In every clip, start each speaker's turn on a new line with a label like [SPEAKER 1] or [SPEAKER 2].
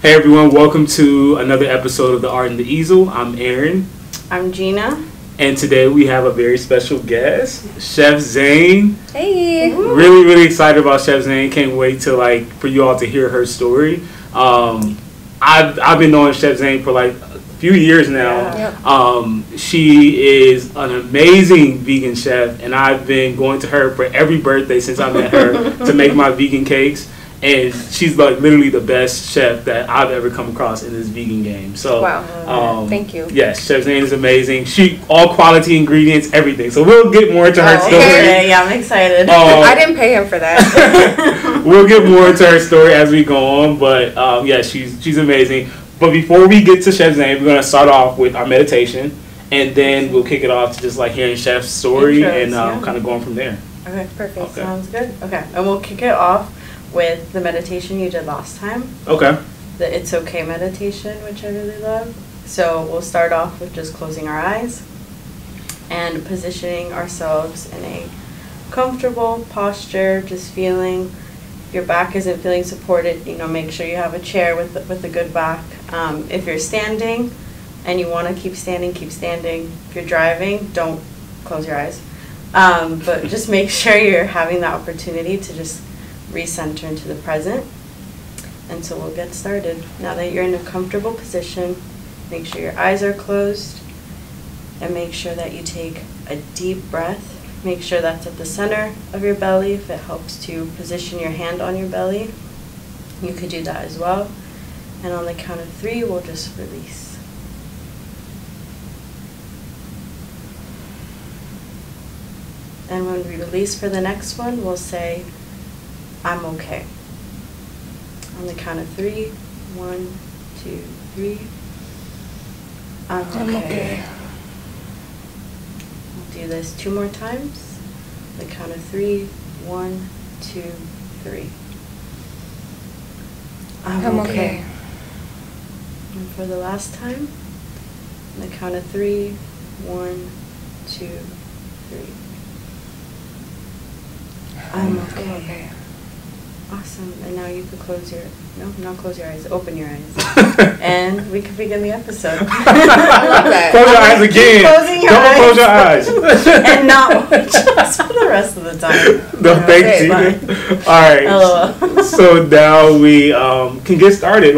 [SPEAKER 1] Hey everyone, welcome to another episode of The Art and the Easel. I'm Aaron.
[SPEAKER 2] I'm Gina.
[SPEAKER 1] And today we have a very special guest, Chef Zain.
[SPEAKER 3] Hey!
[SPEAKER 1] Really, really excited about Chef Zain. Can't wait to for you all to hear her story. I've been knowing Chef Zain for a few years now.
[SPEAKER 3] Yeah.
[SPEAKER 1] She is an amazing vegan chef, and I've been going to her for every birthday since I met her to make my vegan cakes. And she's literally the best chef that I've ever come across in this vegan game. So,
[SPEAKER 3] wow. Thank you.
[SPEAKER 1] Yes, Chef Zain is amazing. She all quality ingredients, everything. So we'll get more into her story.
[SPEAKER 2] Okay. Yeah, I'm excited.
[SPEAKER 3] I didn't pay him for that.
[SPEAKER 1] We'll get more into her story as we go on. But yeah, she's amazing. But before we get to Chef Zain, we're gonna start off with our meditation, and then we'll kick it off to just hearing Chef's story and kind of going from there.
[SPEAKER 2] Okay, perfect. Okay. Sounds good. Okay, and we'll kick it off with the meditation you did last time.
[SPEAKER 1] Okay.
[SPEAKER 2] The It's Okay meditation, which I really love. So we'll start off with just closing our eyes and positioning ourselves in a comfortable posture, just feeling if your back isn't feeling supported, make sure you have a chair with a good back. If you're standing and you want to keep standing, keep standing. If you're driving, don't close your eyes. But just make sure you're having the opportunity to just recenter into the present. And so we'll get started. Now that you're in a comfortable position, make sure your eyes are closed and make sure that you take a deep breath. Make sure that's at the center of your belly. If it helps to position your hand on your belly, you could do that as well. And on the count of 3, we'll just release. And when we release for the next one, we'll say, I'm okay. On the count of 3, 1, 2, 3. I'm okay. We'll do this 2 more times. On the count of 3, 1, 2, 3. I'm okay. And for the last time, on the count of 3, 1, 2, 3. I'm okay. Awesome. And now you can close your, not close your eyes, open your eyes. And we can begin the episode.
[SPEAKER 3] I love that.
[SPEAKER 1] Close your eyes again.
[SPEAKER 2] Closing your
[SPEAKER 1] Don't
[SPEAKER 2] eyes.
[SPEAKER 1] close your eyes.
[SPEAKER 2] And not watch us for the rest of the time.
[SPEAKER 1] No, thank you. All right. So now we can get started.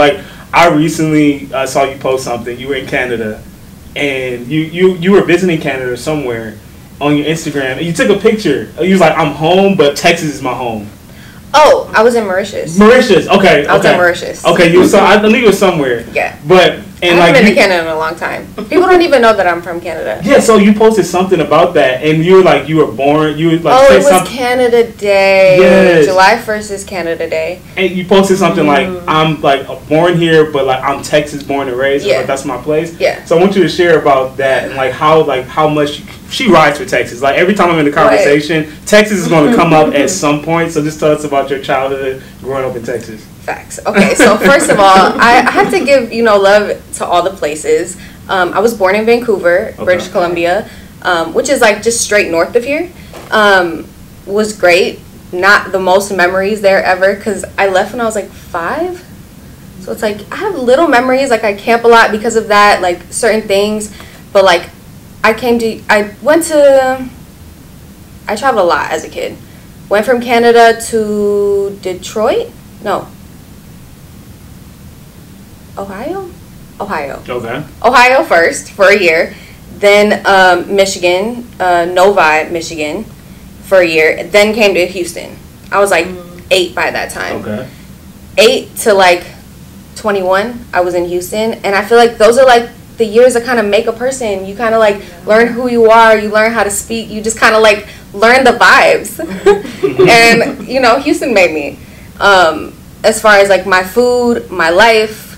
[SPEAKER 1] I recently saw you post something. You were in Canada, and you were visiting Canada somewhere on your Instagram, and you took a picture. You was like, I'm home, but Texas is my home.
[SPEAKER 3] Oh, I was in Mauritius.
[SPEAKER 1] Mauritius, okay.
[SPEAKER 3] I was in Mauritious.
[SPEAKER 1] Okay, I believe it was somewhere.
[SPEAKER 3] Yeah.
[SPEAKER 1] But
[SPEAKER 3] I haven't been to Canada in a long time. People don't even know that I'm from Canada.
[SPEAKER 1] Yeah, so you posted something about that, and you were like, you were born. You would
[SPEAKER 3] it was
[SPEAKER 1] something.
[SPEAKER 3] Canada Day.
[SPEAKER 1] Yes.
[SPEAKER 3] July 1st is Canada Day.
[SPEAKER 1] And you posted something I'm born here, but I'm Texas born and raised.
[SPEAKER 3] Yeah.
[SPEAKER 1] That's my place.
[SPEAKER 3] Yeah.
[SPEAKER 1] So I want you to share about that and how much she rides for Texas. Every time I'm in the conversation, Texas is going to come up at some point. So just tell us about your childhood growing up in Texas.
[SPEAKER 3] Facts. Okay, so first of all, I have to give love to all the places. I was born in Vancouver, British Columbia, which is just straight north of here. Was great. Not the most memories there ever because I left when I was 5. So it's I have little memories. I camp a lot because of that, certain things. But I traveled a lot as a kid. Went from Canada to Detroit. No. Ohio.
[SPEAKER 1] Okay.
[SPEAKER 3] Ohio first for a year, then Michigan, Novi, Michigan, for a year. Then came to Houston. I was 8 by that time.
[SPEAKER 1] Okay.
[SPEAKER 3] 8 to 21, I was in Houston, and I feel those are the years that kind of make a person. You kind of learn who you are. You learn how to speak. You just kind of learn the vibes. And Houston made me. As far as my food, my life,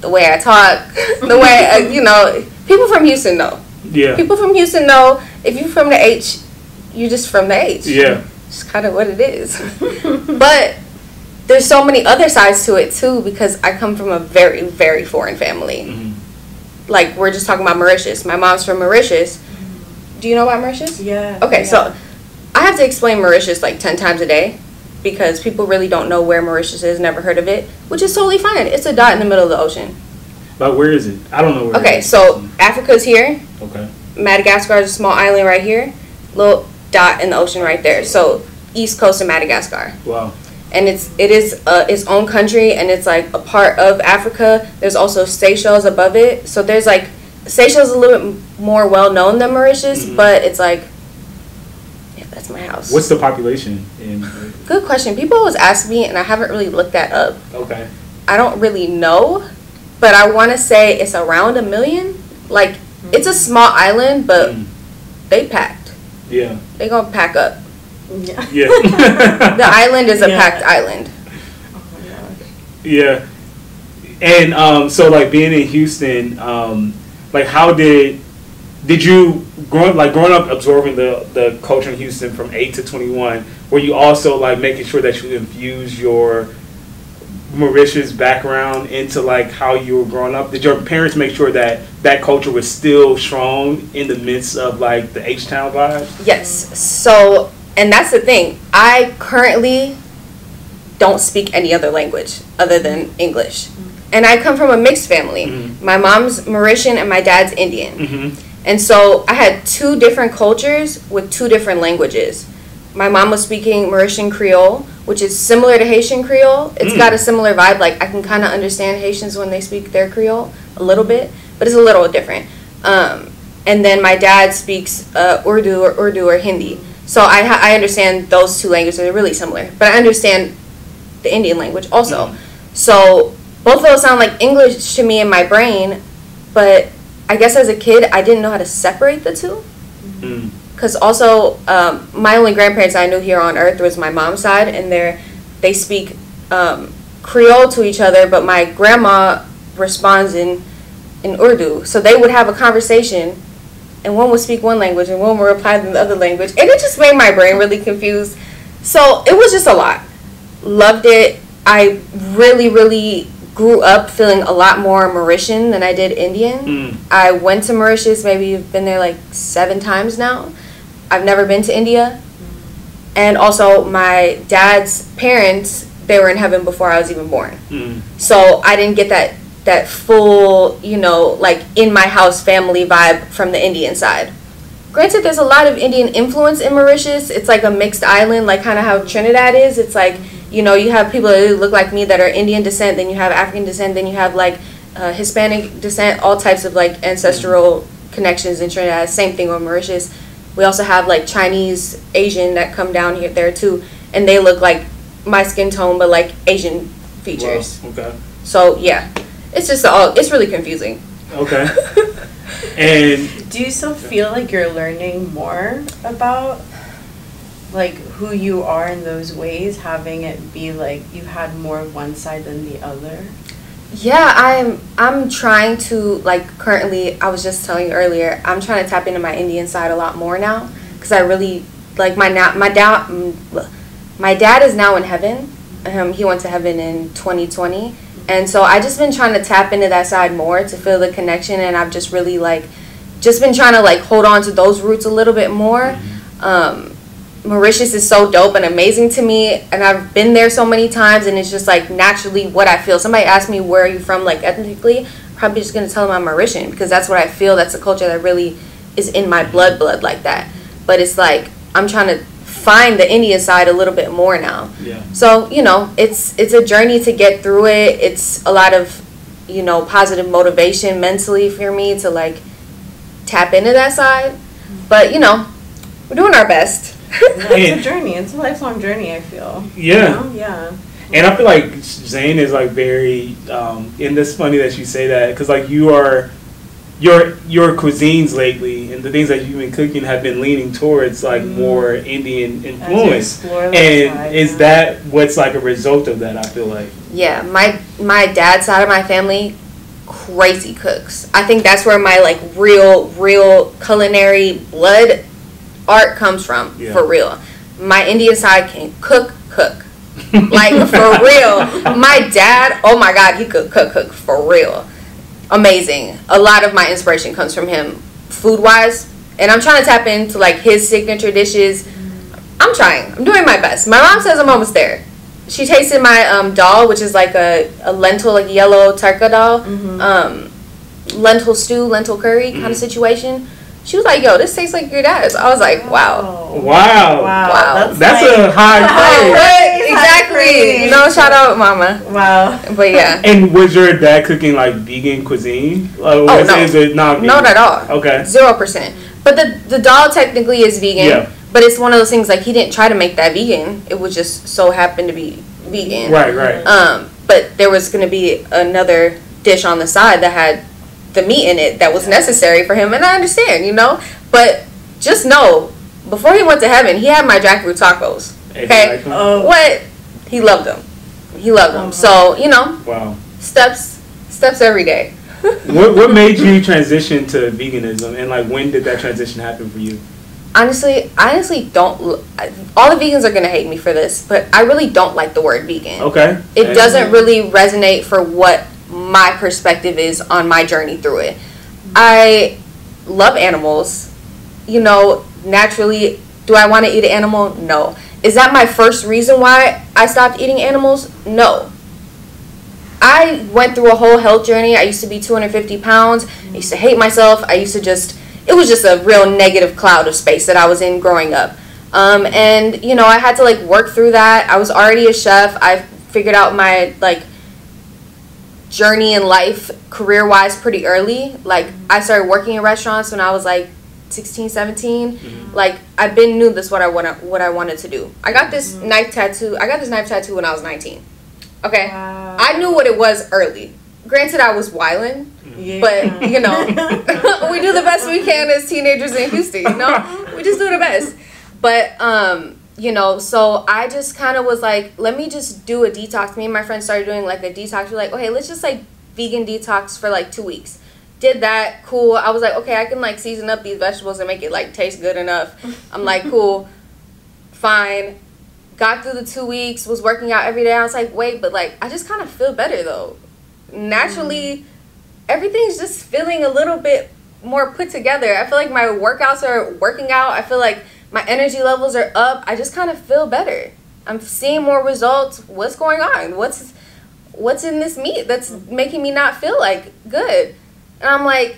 [SPEAKER 3] the way I talk, the way people from Houston know.
[SPEAKER 1] Yeah.
[SPEAKER 3] People from Houston know if you're from the H, you're just from the H.
[SPEAKER 1] Yeah.
[SPEAKER 3] It's kind of what it is. But there's so many other sides to it too because I come from a very, very foreign family. Mm-hmm. We're just talking about Mauritius. My mom's from Mauritius. Do you know about Mauritius?
[SPEAKER 2] Yeah.
[SPEAKER 3] Okay, so I have to explain Mauritius 10 times a day because people really don't know where Mauritius is, never heard of it, which is totally fine. It's a dot in the middle of the ocean.
[SPEAKER 1] But where is it? I don't know where
[SPEAKER 3] Okay,
[SPEAKER 1] it is.
[SPEAKER 3] so Africa's here.
[SPEAKER 1] Okay.
[SPEAKER 3] Madagascar is a small island right here. Little dot in the ocean right there. So east coast of Madagascar.
[SPEAKER 1] Wow.
[SPEAKER 3] And it is its own country, and it's like a part of Africa. There's also Seychelles above it. So there's like, Seychelles is a little bit more well known than Mauritius, but it's like, yeah, that's my house.
[SPEAKER 1] What's the population in?
[SPEAKER 3] Good question. People always ask me, and I haven't really looked that up.
[SPEAKER 1] Okay.
[SPEAKER 3] I don't really know, but I want to say it's around 1 million. Like, it's a small island, but they packed.
[SPEAKER 1] Yeah.
[SPEAKER 3] They gonna pack up.
[SPEAKER 2] Yeah.
[SPEAKER 1] Yeah.
[SPEAKER 3] The island is a packed island.
[SPEAKER 2] Oh my gosh.
[SPEAKER 1] Yeah. And so like being in Houston, like how did you growing up absorbing the culture in Houston from 8 to 21? Were you also like making sure that you infuse your Mauritius background into like how you were growing up? Did your parents make sure that that culture was still strong in the midst of like the H-Town vibe?
[SPEAKER 3] Yes. So, and that's the thing. I currently don't speak any other language other than English. And I come from a mixed family. My mom's Mauritian and my dad's Indian. And so I had 2 different cultures with 2 different languages. My mom was speaking Mauritian Creole, which is similar to Haitian Creole. It's got a similar vibe. Like, I can kind of understand Haitians when they speak their Creole a little bit, but it's a little different. And then my dad speaks Urdu or Hindi. So I understand those 2 languages. They're really similar. But I understand the Indian language also. So both of those sound like English to me in my brain, but I guess as a kid, I didn't know how to separate the 2. Because also, my only grandparents I knew here on Earth was my mom's side, and they speak Creole to each other, but my grandma responds in Urdu. So they would have a conversation, and one would speak one language, and one would reply in the other language, and it just made my brain really confused. So it was just a lot. Loved it. I really, really grew up feeling a lot more Mauritian than I did Indian. I went to Mauritius, maybe been there like 7 times now. I've never been to India. And also my dad's parents, they were in heaven before I was even born. So I didn't get that full, you know, like in my house family vibe from the Indian side. Granted, there's a lot of Indian influence in Mauritius. It's like a mixed island, like kind of how Trinidad is. It's like, you know, you have people that look like me that are Indian descent, then you have African descent, then you have like Hispanic descent, all types of like ancestral connections in Trinidad. Same thing with Mauritius. We also have like Chinese, Asian that come down here there too, and they look like my skin tone but like Asian features.
[SPEAKER 1] Wow. Okay.
[SPEAKER 3] So yeah, it's just it's really confusing.
[SPEAKER 1] Okay. And
[SPEAKER 2] do you still feel like you're learning more about like who you are in those ways, having it be like you had more of one side than the other?
[SPEAKER 3] Yeah, I'm trying to, like, currently, I was just telling you earlier, I'm trying to tap into my Indian side a lot more now, because I really, like, my dad is now in heaven. He went to heaven in 2020, and so I just been trying to tap into that side more to feel the connection, and I've just really, like, just been trying to, like, hold on to those roots a little bit more. Mauritius is so dope and amazing to me, and I've been there so many times, and it's just like naturally what I feel. Somebody asked me where are you from, like ethnically, I'm probably just gonna tell them I'm Mauritian, because that's what I feel. That's a culture that really is in my blood like that. But it's like I'm trying to find the Indian side a little bit more now.
[SPEAKER 1] Yeah.
[SPEAKER 3] So, you know, it's a journey to get through it. It's a lot of, you know, positive motivation mentally for me to like tap into that side. But, you know, we're doing our best.
[SPEAKER 2] It's a journey. It's a lifelong journey, I feel.
[SPEAKER 1] Yeah.
[SPEAKER 2] You know? Yeah.
[SPEAKER 1] And I feel like Zain is like very, and it's funny that you say that, because like your cuisines lately and the things that you've been cooking have been leaning towards like more Indian influence. And is that what's like a result of that, I feel like?
[SPEAKER 3] Yeah, my dad's side of my family, crazy cooks. I think that's where my like real culinary blood art comes from, for real. My Indian side can cook. Like, for real. My dad, oh my God, he could cook for real. Amazing. A lot of my inspiration comes from him, food-wise. And I'm trying to tap into, like, his signature dishes. I'm trying. I'm doing my best. My mom says I'm almost there. She tasted my dal, which is like a lentil, like yellow tarka dal, lentil stew, lentil curry kind of situation. She was like, "Yo, this tastes like your dad's." I was like, "Wow,
[SPEAKER 1] wow, that's a high praise."
[SPEAKER 3] Exactly. You know, shout out, mama.
[SPEAKER 2] Wow.
[SPEAKER 3] But yeah.
[SPEAKER 1] And was your dad cooking like vegan cuisine?
[SPEAKER 3] Oh no,
[SPEAKER 1] is it not vegan?
[SPEAKER 3] Not at all.
[SPEAKER 1] Okay,
[SPEAKER 3] 0%. But the dal technically is vegan.
[SPEAKER 1] Yeah.
[SPEAKER 3] But it's one of those things like he didn't try to make that vegan. It was just so happened to be vegan.
[SPEAKER 1] Right.
[SPEAKER 3] But there was going to be another dish on the side that had the meat in it that was necessary for him, and I understand, you know. But just know, before he went to heaven, he had my jackfruit tacos. Okay,
[SPEAKER 1] exactly.
[SPEAKER 3] What he loved them. He loved them. So you know,
[SPEAKER 1] wow,
[SPEAKER 3] steps every day.
[SPEAKER 1] what made you transition to veganism, and like when did that transition happen for you?
[SPEAKER 3] Honestly, I don't. All the vegans are gonna hate me for this, but I really don't like the word vegan.
[SPEAKER 1] Okay.
[SPEAKER 3] It doesn't really resonate for what my perspective is on my journey through it. I love animals. You know, naturally, do I want to eat an animal? No. Is that my first reason why I stopped eating animals? No. I went through a whole health journey. I used to be 250 pounds. I used to hate myself. It was just a real negative cloud of space that I was in growing up. And, you know, I had to, like, work through that. I was already a chef. I figured out my, like, journey in life career-wise pretty early. Like, I started working in restaurants when I was, like, 16, 17. Like, I knew this what I wanted to do. I got this knife tattoo. I got this knife tattoo when I was 19. Okay?
[SPEAKER 2] Wow.
[SPEAKER 3] I knew what it was early. Granted, I was wildin'. Yeah. But, you know, we do the best we can as teenagers in Houston, you know? We just do the best. But, you know, so I just kind of was like, let me just do a detox. Me and my friends started doing, like, a detox. We're like, okay, let's just, like, vegan detox for, like, 2 weeks. Did that. Cool. I was like, okay, I can, like, season up these vegetables and make it, like, taste good enough. I'm like, cool. Fine. Got through the 2 weeks. Was working out every day. I was like, wait, but, like, I just kind of feel better, though. Naturally, everything's just feeling a little bit more put together. I feel like my workouts are working out. I feel like my energy levels are up. I just kind of feel better. I'm seeing more results. What's going on? What's in this meat that's making me not feel like good? And I'm like,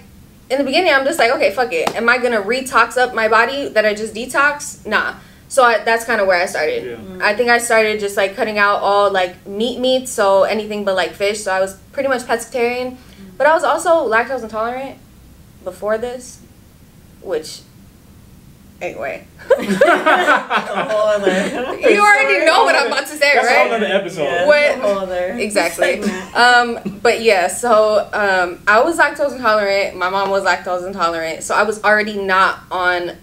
[SPEAKER 3] in the beginning, I'm just like, okay, fuck it. Am I going to retox up my body that I just detoxed? Nah. So that's kind of where I started. Yeah. I think I started just, like, cutting out all, like, meat, so anything but, like, fish. So I was pretty much pescatarian. But I was also lactose intolerant before this, which, anyway.
[SPEAKER 2] You
[SPEAKER 3] already know what I'm about to say,
[SPEAKER 1] that's
[SPEAKER 3] right?
[SPEAKER 1] That's another episode.
[SPEAKER 2] Yeah,
[SPEAKER 3] what? Exactly. But yeah, so I was lactose intolerant. My mom was lactose intolerant. So I was already not on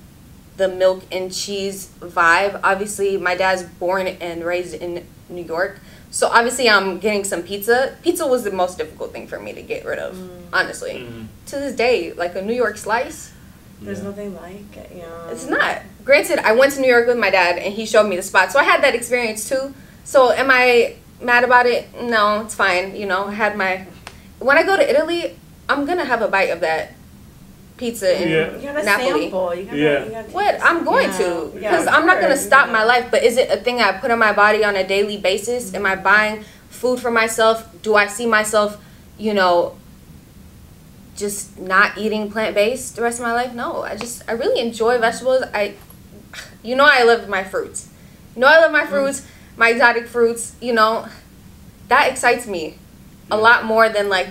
[SPEAKER 3] the milk and cheese vibe. Obviously, my dad's born and raised in New York. So obviously I'm getting some pizza. Pizza was the most difficult thing for me to get rid of, honestly. To this day, like a New York slice.
[SPEAKER 2] There's nothing like it, yeah.
[SPEAKER 3] It's not. Granted, I went to New York with my dad and he showed me the spot. So I had that experience too. So am I mad about it? No, it's fine. You know, I had my... When I go to Italy, I'm going to have a bite of that pizza in Napoli.
[SPEAKER 2] Sample. You gotta
[SPEAKER 3] what? I'm going to. Because I'm not going to stop my life. But is it a thing I put on my body on a daily basis? Am I buying food for myself? Do I see myself, you know, just not eating plant-based the rest of my life? No. I really enjoy vegetables. You know I love my fruits. You know I love my fruits, my exotic fruits, you know. That excites me a lot more than, like,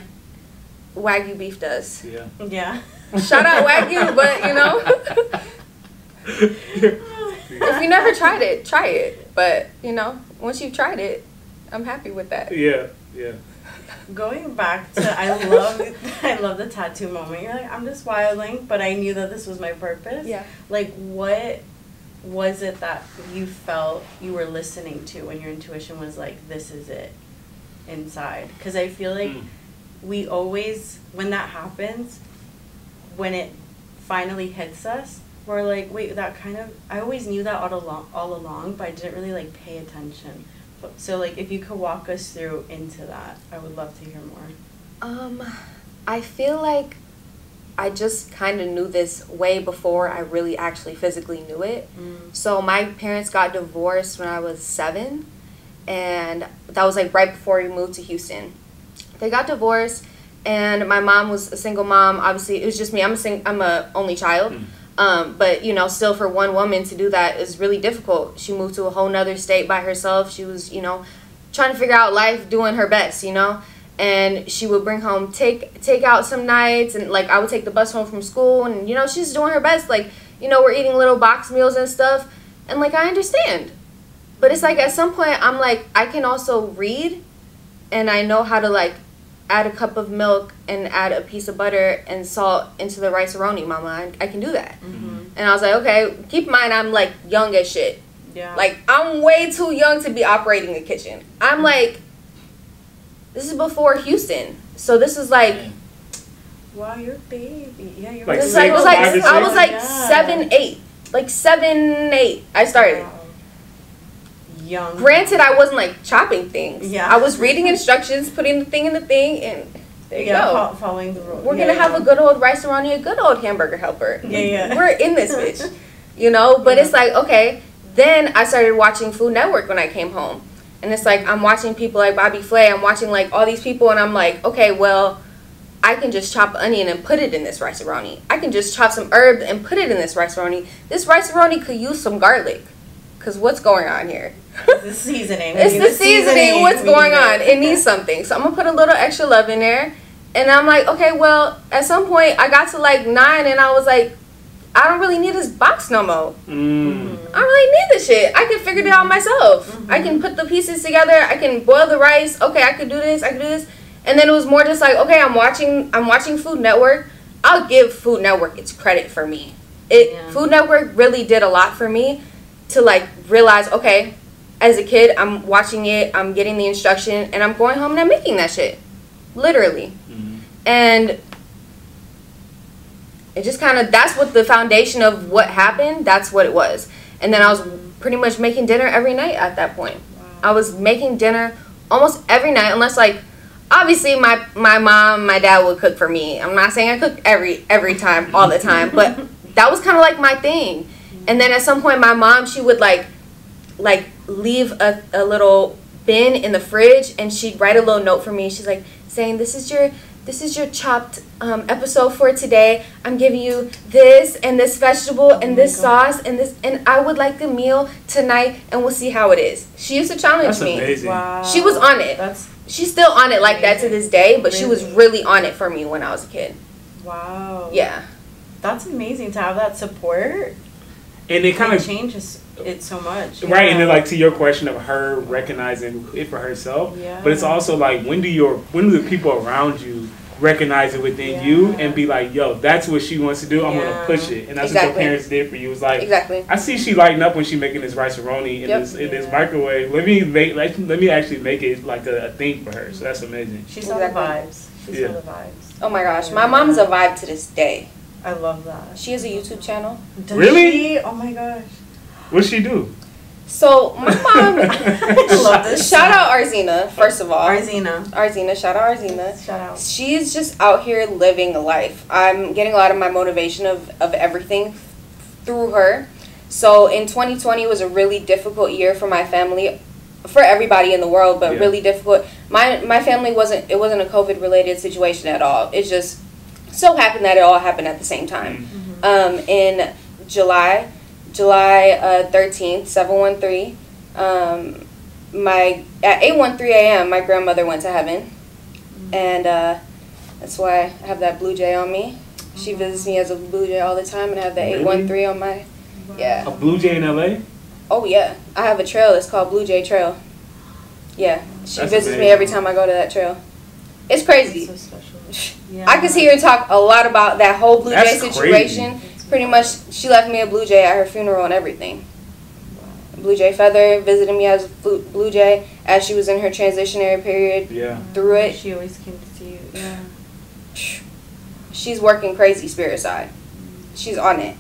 [SPEAKER 3] Wagyu beef does.
[SPEAKER 2] Yeah.
[SPEAKER 3] Shout out Wagyu, but, you know, if you never tried it, try it. But, you know, once you've tried it, I'm happy with that.
[SPEAKER 1] Yeah.
[SPEAKER 2] Going back to, I love the tattoo moment. You're like, I'm just wilding, but I knew that this was my purpose.
[SPEAKER 3] Yeah.
[SPEAKER 2] Like, what was it that you felt you were listening to when your intuition was like, this is it inside? Because I feel like we always, when that happens, when it finally hits us, we're like, wait, that kind of, I always knew that all along, but I didn't really, like, pay attention. So, like, if you could walk us through into that, I would love to hear more.
[SPEAKER 3] I feel like I just kind of knew this way before I really actually physically knew it. So my parents got divorced when I was 7, and that was like right before we moved to Houston. They got divorced, and my mom was a single mom. Obviously, it was just me. I'm a only child. But, you know, still for one woman to do that is really difficult. She moved to a whole nother state by herself. She was, you know, trying to figure out life, doing her best, you know. And she would bring home take out some nights, and like I would take the bus home from school, and you know, she's doing her best. Like, you know, we're eating little box meals and stuff, and like I understand. But it's like at some point I'm like, I can also read, and I know how to like add a cup of milk and add a piece of butter and salt into the rice-a-roni, mama. I can do that. And I was like, okay, keep in mind I'm like young as shit.
[SPEAKER 2] Yeah.
[SPEAKER 3] Like I'm way too young to be operating a kitchen. I'm like, this is before Houston, so this is like.
[SPEAKER 2] Wow, you're a baby. Yeah, you're.
[SPEAKER 1] Like
[SPEAKER 3] this like was like I was like
[SPEAKER 2] Yeah.
[SPEAKER 3] 7, 8, like 7, 8. I started.
[SPEAKER 2] Wow. Young.
[SPEAKER 3] Granted, I wasn't like chopping things.
[SPEAKER 2] Yeah.
[SPEAKER 3] I was reading instructions, putting the thing in the thing, and there you go.
[SPEAKER 2] Following the rules.
[SPEAKER 3] We're gonna have a good old rice-a-roni, a good old hamburger helper.
[SPEAKER 2] Yeah.
[SPEAKER 3] We're in this bitch, you know. But it's like, okay. Then I started watching Food Network when I came home. And it's like, I'm watching people like Bobby Flay. I'm watching like all these people, and I'm like, okay, well, I can just chop onion and put it in this rice-a-roni. I can just chop some herbs and put it in this rice-a-roni. This rice-a-roni could use some garlic. Because what's going on here?
[SPEAKER 2] The seasoning.
[SPEAKER 3] It's the seasoning. What's going on? It needs something. So I'm going to put a little extra love in there. And I'm like, okay, well, at some point, I got to like 9, and I was like, I don't really need this box no more. I don't really need this shit. I can figure it out myself. I can put the pieces together. I can boil the rice. Okay, I could do this. I could do this. And then it was more just like, okay, I'm watching Food Network. I'll give Food Network its credit for me. Food Network really did a lot for me to like realize, okay, as a kid, I'm watching it. I'm getting the instruction, and I'm going home and I'm making that shit, literally. And it just kind of, that's what the foundation of what happened, that's what it was. And then I was pretty much making dinner every night at that point. I was making dinner almost every night, unless like, obviously my mom, my dad would cook for me. I'm not saying I cook every time, all the time, but that was kind of like my thing. And then at some point my mom, she would like leave a little bin in the fridge, and she'd write a little note for me. She's like, saying, this is your chopped episode for today. I'm giving you this and this vegetable and this sauce and this, and I would like the meal tonight, and we'll see how it is. She used to challenge me.
[SPEAKER 1] Amazing.
[SPEAKER 2] Wow.
[SPEAKER 3] She was on it. She's still on it like that to this day, but she was really on it for me when I was a kid.
[SPEAKER 2] Wow.
[SPEAKER 3] Yeah.
[SPEAKER 2] That's amazing to have that support.
[SPEAKER 1] And it kind of
[SPEAKER 2] changes it so much.
[SPEAKER 1] Right, yeah. And then like to your question of her recognizing it for herself, but it's also like when do the people around you recognize it within you and be like, yo, that's what she wants to do, I'm gonna push it. And that's what your parents did for you. It's like, I see she lighting up when she making this rice-a-roni in this microwave. Let me actually make it like a thing for her. So that's amazing.
[SPEAKER 2] She saw the vibes. She saw the vibes.
[SPEAKER 3] Oh my gosh, my mom's a vibe to this day.
[SPEAKER 2] I love that.
[SPEAKER 3] She has a YouTube channel.
[SPEAKER 1] Really?
[SPEAKER 2] She? Oh my gosh.
[SPEAKER 1] What's she do?
[SPEAKER 3] So my mom,
[SPEAKER 2] I love this.
[SPEAKER 3] Shout out Arzina, first of all.
[SPEAKER 2] Arzina,
[SPEAKER 3] shout out Arzina.
[SPEAKER 2] Shout out.
[SPEAKER 3] She's just out here living a life. I'm getting a lot of my motivation of everything through her. So in 2020 was a really difficult year for my family, for everybody in the world, but really difficult. My family wasn't a COVID related situation at all. It just so happened that it all happened at the same time. In July 13th, 713, at 8:13 a.m. my grandmother went to heaven, and that's why I have that blue jay on me. She visits me as a blue jay all the time, and I have the 813 on my
[SPEAKER 1] A blue jay in LA?
[SPEAKER 3] Oh yeah, I have a trail. It's called Blue Jay Trail. Yeah, she visits me every time I go to that trail. It's crazy.
[SPEAKER 2] That's so special.
[SPEAKER 3] I could hear her talk a lot about that whole Blue Jay situation. Pretty much, she left me a Blue Jay at her funeral and everything. Blue Jay feather, visited me as a Blue Jay as she was in her transitionary period. Yeah. Through it.
[SPEAKER 2] She always came to see you. Yeah.
[SPEAKER 3] She's working crazy spirit side. She's on it.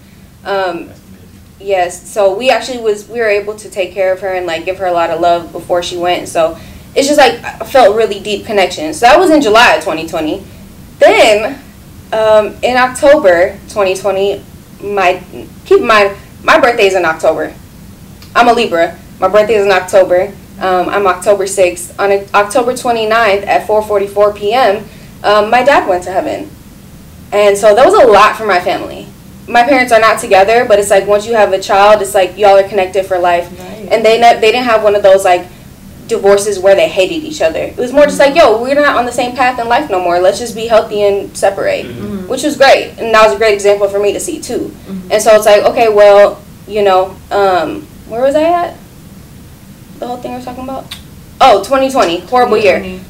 [SPEAKER 3] Yes, so we were able to take care of her and like give her a lot of love before she went. So it's just like I felt really deep connection. So that was in July of 2020. Then In October 2020, keep in mind, my birthday is in October. I'm a Libra. My birthday is in October. I'm October 6th. On October 29th at 4:44 p.m., my dad went to heaven. And so that was a lot for my family. My parents are not together, but it's like once you have a child, it's like y'all are connected for life. Right. And they didn't have one of those like divorces where they hated each other. It was more just like, yo, we're not on the same path in life no more. Let's just be healthy and separate, which was great. And that was a great example for me to see too. And so it's like, okay, well, you know, where was I at? The whole thing we're talking about? Oh, 2020. Horrible year.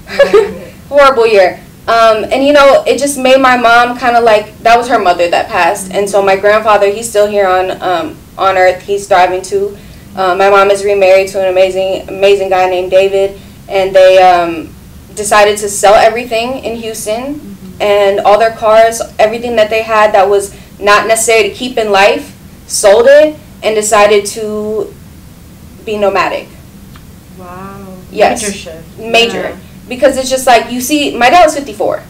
[SPEAKER 3] Horrible year. And you know, it just made my mom kind of like, that was her mother that passed. And so my grandfather, he's still here on earth. He's thriving too. My mom is remarried to an amazing guy named David, and they decided to sell everything in Houston, and all their cars, everything that they had that was not necessary to keep in life, sold it, and decided to be nomadic.
[SPEAKER 2] Wow.
[SPEAKER 3] Yes.
[SPEAKER 2] Major shift.
[SPEAKER 3] Major.
[SPEAKER 2] Yeah.
[SPEAKER 3] Because it's just like, you see, my dad was 54.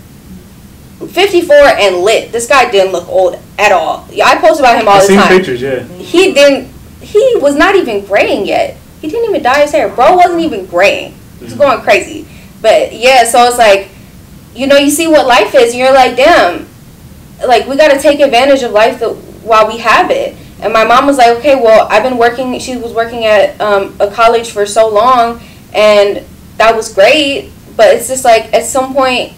[SPEAKER 3] 54 and lit. This guy didn't look old at all. Yeah, I post about him all the time.
[SPEAKER 1] I've seen pictures, yeah.
[SPEAKER 3] He was not even graying yet. He didn't even dye his hair. Bro wasn't even graying. He was going crazy. But yeah, so it's like, you know, you see what life is, and you're like, damn, like, we got to take advantage of life while we have it. And my mom was like, okay, well, I've been working. She was working at a college for so long, and that was great. But it's just like, at some point,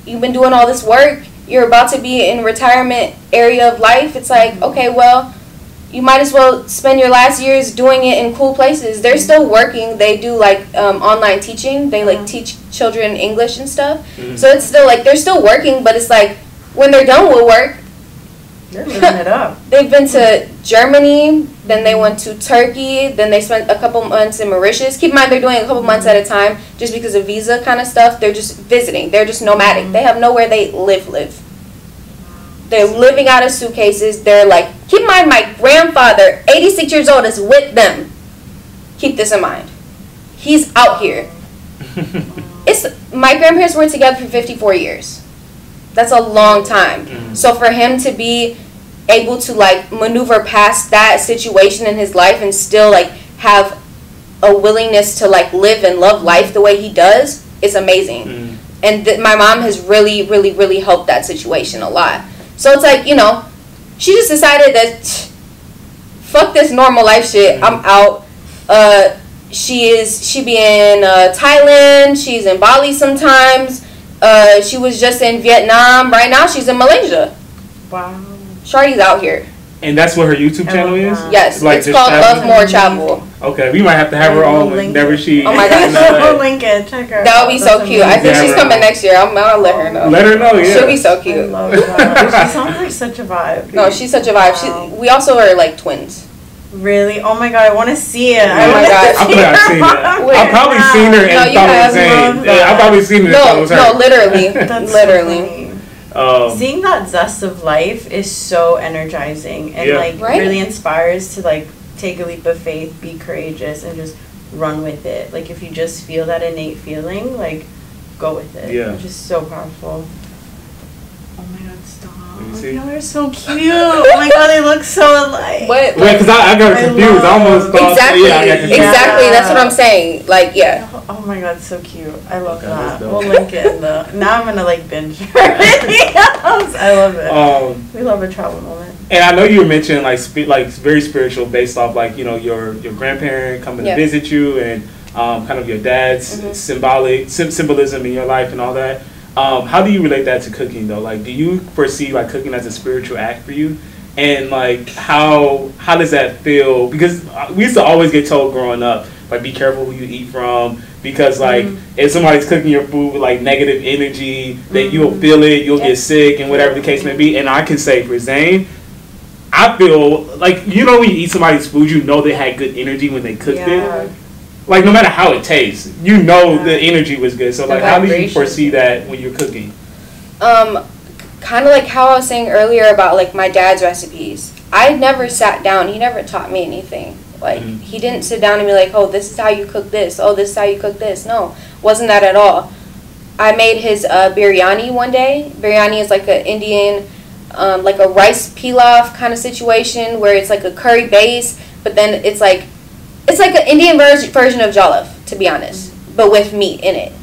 [SPEAKER 3] you've been doing all this work. You're about to be in retirement area of life. It's like, okay, well, you might as well spend your last years doing it in cool places. They're still working. They do like online teaching. They like teach children English and stuff. So it's still like, they're still working, but it's like when they're done with work,
[SPEAKER 2] they're living it up.
[SPEAKER 3] They've been to Germany, then they went to Turkey, then they spent a couple months in Mauritius. Keep in mind, they're doing a couple months at a time just because of visa kind of stuff. They're just visiting. They're just nomadic. They have nowhere they live. They're living out of suitcases. They're like, keep in mind, my grandfather, 86 years old, is with them. Keep this in mind. He's out here. My grandparents were together for 54 years. That's a long time. So for him to be able to like maneuver past that situation in his life and still like have a willingness to like live and love life the way he does is amazing. And my mom has really, really, really helped that situation a lot. So it's like, you know, she just decided that fuck this normal life shit. I'm out. She be in Thailand. She's in Bali sometimes. She was just in Vietnam. Right now she's in Malaysia.
[SPEAKER 2] Wow.
[SPEAKER 3] Shawty's out here.
[SPEAKER 1] And that's what her YouTube channel is?
[SPEAKER 3] Yes, like it's called Love More Travel.
[SPEAKER 1] Okay, we might have to have her on whenever she...
[SPEAKER 3] Oh my gosh.
[SPEAKER 2] We'll link it. Check her
[SPEAKER 3] That would be so cute. I think she's coming next year. I'll let her know.
[SPEAKER 1] Let her know, yeah.
[SPEAKER 3] She'll be so cute.
[SPEAKER 2] I love that. She sounds like such a vibe.
[SPEAKER 3] No, she's such a vibe.
[SPEAKER 2] Wow.
[SPEAKER 3] We also are like twins.
[SPEAKER 2] Really? Oh my god, I want to see it.
[SPEAKER 3] Oh my god.
[SPEAKER 1] I could have seen it. I've probably seen her and thought it was Zain. Yeah, I've probably seen her and thought it was her.
[SPEAKER 3] No, literally.
[SPEAKER 2] That's
[SPEAKER 3] literally.
[SPEAKER 2] So seeing that zest of life is so energizing and really inspires to like take a leap of faith, be courageous, and just run with it. Like if you just feel that innate feeling, like go with it.
[SPEAKER 1] Yeah.
[SPEAKER 2] Which is so powerful. Oh my god, stop.
[SPEAKER 1] See?
[SPEAKER 2] Y'all are so cute. Oh my god, they look so alike.
[SPEAKER 3] What?
[SPEAKER 1] Wait, because I got confused. I almost thought...
[SPEAKER 3] Exactly.
[SPEAKER 1] Yeah, I got confused.
[SPEAKER 3] Exactly. That's what I'm saying. Like, yeah.
[SPEAKER 2] Oh my god, so cute. I love that. We'll link it in the... Now I'm going to like binge everything else. I love it. We love a travel moment.
[SPEAKER 1] And I know you were mentioning like very spiritual based off like, you know, your grandparent coming to visit you and kind of your dad's symbolism in your life and all that. How do you relate that to cooking though? Like, do you foresee like cooking as a spiritual act for you? And like, how does that feel? Because we used to always get told growing up, like, be careful who you eat from, because like if somebody's cooking your food with like negative energy, that you'll feel it, you'll get sick, and whatever the case may be. And I can say for Zain, I feel like, you know, when you eat somebody's food, you know they had good energy when they cooked it. Like, no matter how it tastes, you know the energy was good. So, like, how do you foresee that when you're cooking?
[SPEAKER 3] Kind of like how I was saying earlier about, like, my dad's recipes. I never sat down. He never taught me anything. Like, he didn't sit down and be like, oh, this is how you cook this. Oh, this is how you cook this. No, wasn't that at all. I made his biryani one day. Biryani is like an Indian, like a rice pilaf kind of situation where it's like a curry base, but then it's like an Indian version of jollof, to be honest, but with meat in it,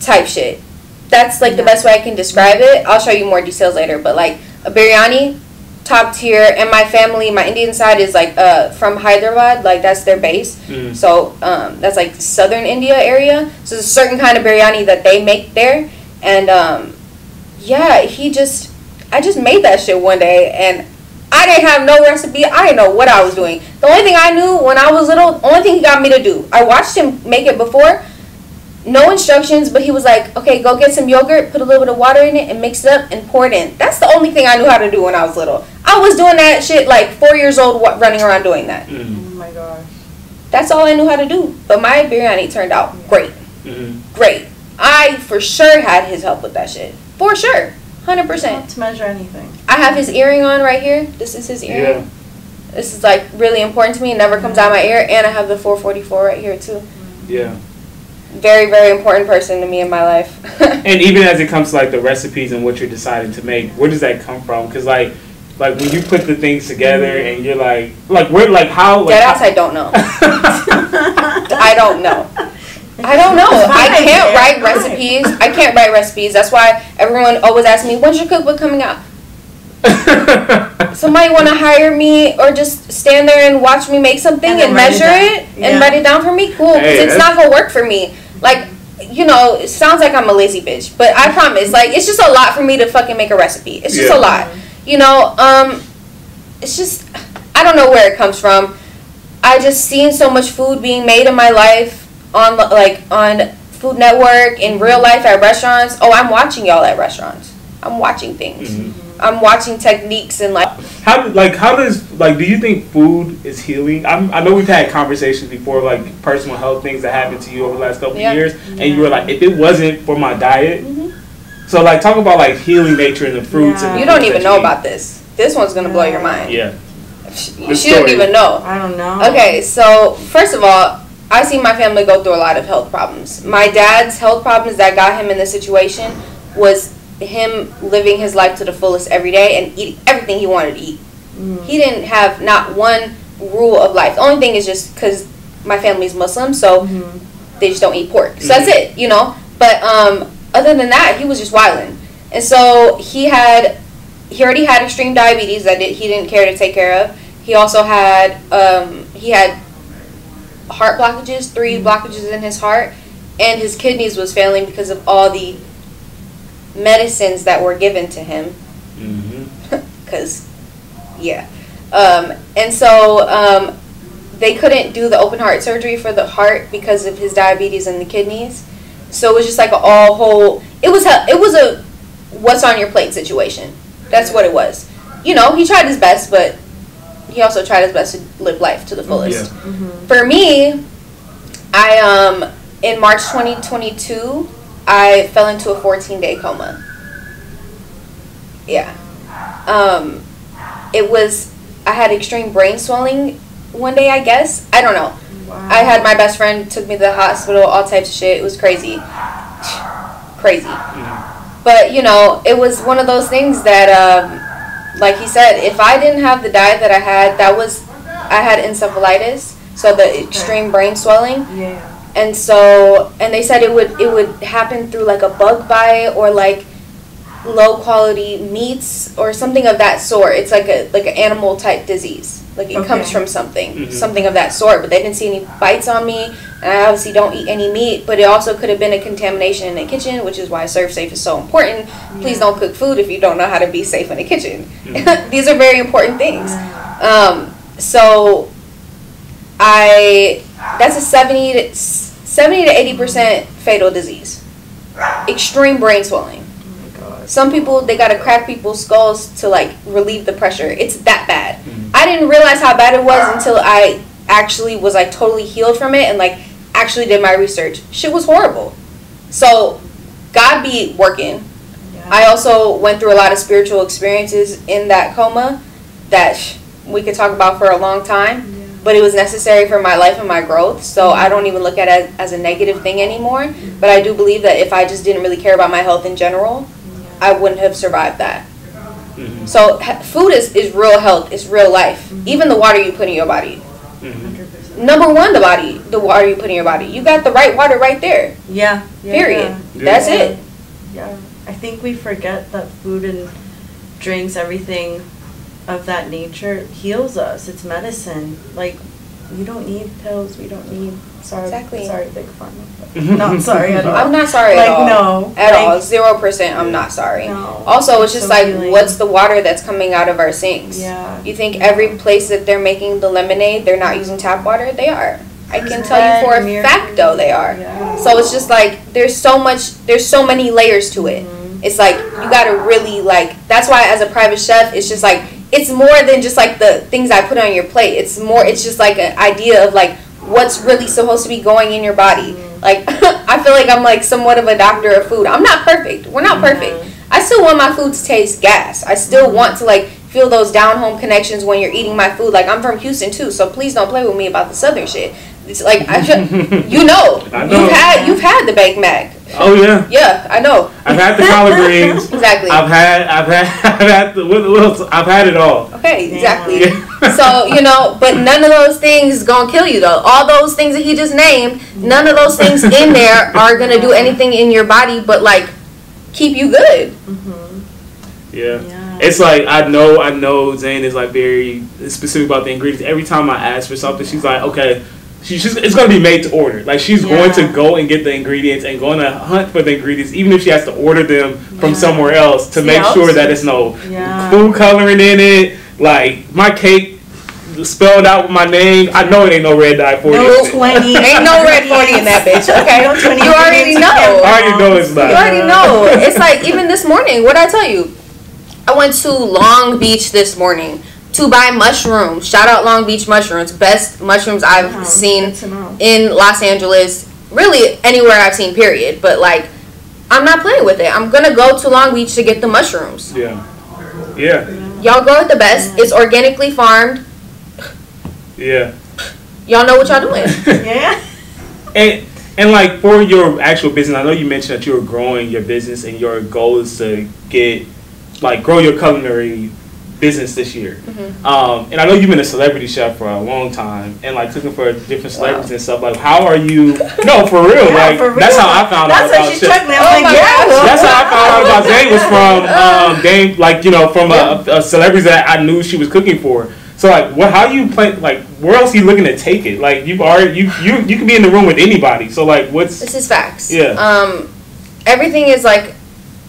[SPEAKER 3] type shit. That's like the best way I can describe it. I'll show you more details later, but like a biryani, top tier. And my family, my Indian side is like from Hyderabad, like that's their base. So that's like southern India area. So there's a certain kind of biryani that they make there. And yeah, I just made that shit one day, and I didn't have no recipe. I didn't know what I was doing. The only thing I knew when I was little, only thing he got me to do, I watched him make it before. No instructions, but he was like, okay, go get some yogurt, put a little bit of water in it, and mix it up and pour it in. That's the only thing I knew how to do when I was little. I was doing that shit like 4 years old, running around doing that.
[SPEAKER 2] Oh my gosh.
[SPEAKER 3] That's all I knew how to do. But my biryani turned out great. Great. I for sure had his help with that shit. For sure. 100%.
[SPEAKER 2] Not to measure anything.
[SPEAKER 3] I have his earring on right here. This is his earring. Yeah. This is like really important to me. It never comes out my ear. And I have the 444 right here too.
[SPEAKER 1] Yeah.
[SPEAKER 3] Very, very important person to me in my life.
[SPEAKER 1] And even as it comes to like the recipes and what you're deciding to make, where does that come from? Because like when you put the things together and you're where, like how? Like,
[SPEAKER 3] I don't know. I don't know. I can't write recipes. I can't write recipes. That's why everyone always asks me, when's your cookbook coming out? Somebody want to hire me or just stand there and watch me make something and measure it and write it down for me? Cool, because it's not going to work for me. Like, you know, it sounds like I'm a lazy bitch, but I promise, like, it's just a lot for me to fucking make a recipe. It's just a lot. You know, it's just, I don't know where it comes from. I just seen so much food being made in my life on Food Network, in real life at restaurants. Oh, I'm watching y'all at restaurants. I'm watching things. I'm watching techniques and
[SPEAKER 1] how do you think food is healing? I know we've had conversations before, like personal health things that happened to you over the last couple of years, and you were like, if it wasn't for my diet, so like talk about like healing nature and the fruits. And
[SPEAKER 3] you don't even know about this. This one's gonna blow your mind.
[SPEAKER 1] Yeah,
[SPEAKER 3] she don't even know.
[SPEAKER 2] I don't know.
[SPEAKER 3] Okay, so first of all, I see my family go through a lot of health problems. My dad's health problems that got him in this situation was him living his life to the fullest every day and eating everything he wanted to eat. He didn't have not one rule of life. The only thing is just because my family's Muslim, so they just don't eat pork. So that's it, you know. But other than that, he was just wilding. And so he already had extreme diabetes that he didn't care to take care of. He also had heart blockages, 3 blockages in his heart, and his kidneys was failing because of all the medicines that were given to him. Because and so they couldn't do the open heart surgery for the heart because of his diabetes and the kidneys. So it was just like it was a what's on your plate situation. That's what it was. You know, he tried his best, but he also tried his best to live life to the fullest. For me, I in March 2022, I fell into a 14-day coma. Yeah. I had extreme brain swelling one day, I guess. I don't know. Wow. I had my best friend took me to the hospital, all types of shit. It was crazy. Crazy. But, you know, it was one of those things that, like he said, if I didn't have the diet that I had, I had encephalitis, so the extreme brain swelling. Yeah. And so, and they said it would happen through like a bug bite or like low quality meats or something of that sort. It's like an animal type disease. Like it comes from something of that sort. But they didn't see any bites on me, and I obviously don't eat any meat. But it also could have been a contamination in the kitchen, which is why Serve Safe is so important. Please don't cook food if you don't know how to be safe in the kitchen. These are very important things. So that's a 70 to 80% fatal disease. Extreme brain swelling. Some people, they gotta crack people's skulls to like relieve the pressure. It's that bad. I didn't realize how bad it was until I actually was like totally healed from it and like actually did my research. Shit was horrible. So God be working. I also went through a lot of spiritual experiences in that coma that we could talk about for a long time. but it was necessary for my life and my growth. So I don't even look at it as a negative thing anymore. But I do believe that if I just didn't really care about my health in general, I wouldn't have survived that. Mm-hmm. So food is real health. It's real life. Mm-hmm. Even the water you put in your body. Mm-hmm. Number one, the water you put in your body. You got the right water right there.
[SPEAKER 2] Yeah.
[SPEAKER 3] Period. Yeah. That's it.
[SPEAKER 2] Yeah. I think we forget that food and drinks, everything of that nature heals us. It's medicine. Like, we don't need pills. We don't need. Sorry, Big Pharma. Not sorry at all.
[SPEAKER 3] I'm not sorry at all.
[SPEAKER 2] No,
[SPEAKER 3] at all. 0%. I'm not sorry. No, also, it's just so healing. What's the water that's coming out of our sinks?
[SPEAKER 2] Yeah.
[SPEAKER 3] You think every place that they're making the lemonade, they're not using tap water? They are. I can tell you for a fact, though, they are. Yeah. So it's just like there's so many layers to it. Mm-hmm. It's like you gotta really like. That's why as a private chef, it's just like it's more than just like the things I put on your plate. It's just like an idea of like what's really supposed to be going in your body. Like I feel like I'm like somewhat of a doctor of food. I'm not perfect. We're not perfect. I still want my food to taste gas. I still want to like feel those down home connections when you're eating my food. Like I'm from Houston too, so please don't play with me about the southern shit. It's like I should, you know, you've had the baked mac.
[SPEAKER 1] Oh yeah.
[SPEAKER 3] Yeah, I know.
[SPEAKER 1] I've had the collard greens.
[SPEAKER 3] Exactly.
[SPEAKER 1] I've had the what else? I've had it all.
[SPEAKER 3] Okay, exactly. Yeah. So, you know, but none of those things gonna kill you though. All those things that he just named, none of those things in there are gonna do anything in your body but like keep you good.
[SPEAKER 1] Mm-hmm. Yeah. It's like I know Zain is like very specific about the ingredients. Every time I ask for something, she's like, okay. It's going to be made to order. Like, she's going to go and get the ingredients and going to hunt for the ingredients, even if she has to order them from somewhere else to make sure that it's no food coloring in it. Like, my cake spelled out with my name. I know it ain't no red dye 40.
[SPEAKER 3] No 20. Ain't no red 40 in that bitch, okay? No 20. You already know.
[SPEAKER 1] I already know it's not.
[SPEAKER 3] You already know. It's like, even this morning, what did I tell you? I went to Long Beach this morning to buy mushrooms. Shout out Long Beach mushrooms. Best mushrooms I've seen in Los Angeles. Really anywhere I've seen, period. But like, I'm not playing with it. I'm gonna go to Long Beach to get the mushrooms.
[SPEAKER 1] Yeah.
[SPEAKER 3] Y'all grow it the best. It's organically farmed.
[SPEAKER 1] Yeah.
[SPEAKER 3] Y'all know what y'all doing.
[SPEAKER 2] Yeah.
[SPEAKER 1] And like for your actual business, I know you mentioned that you were growing your business and your goal is to grow your culinary business this year. Mm-hmm. And I know you've been a celebrity chef for a long time and like cooking for different celebrities and stuff. Like, how are you? No, for real. Like, for real. That's how I found out about Chef. That's how I found out about Zain was from Dame, like, you know, from a celebrity that I knew she was cooking for. So like, how you play? Like, where else are you looking to take it? Like, you can be in the room with anybody. So like,
[SPEAKER 3] This is facts.
[SPEAKER 1] Yeah.
[SPEAKER 3] Everything is like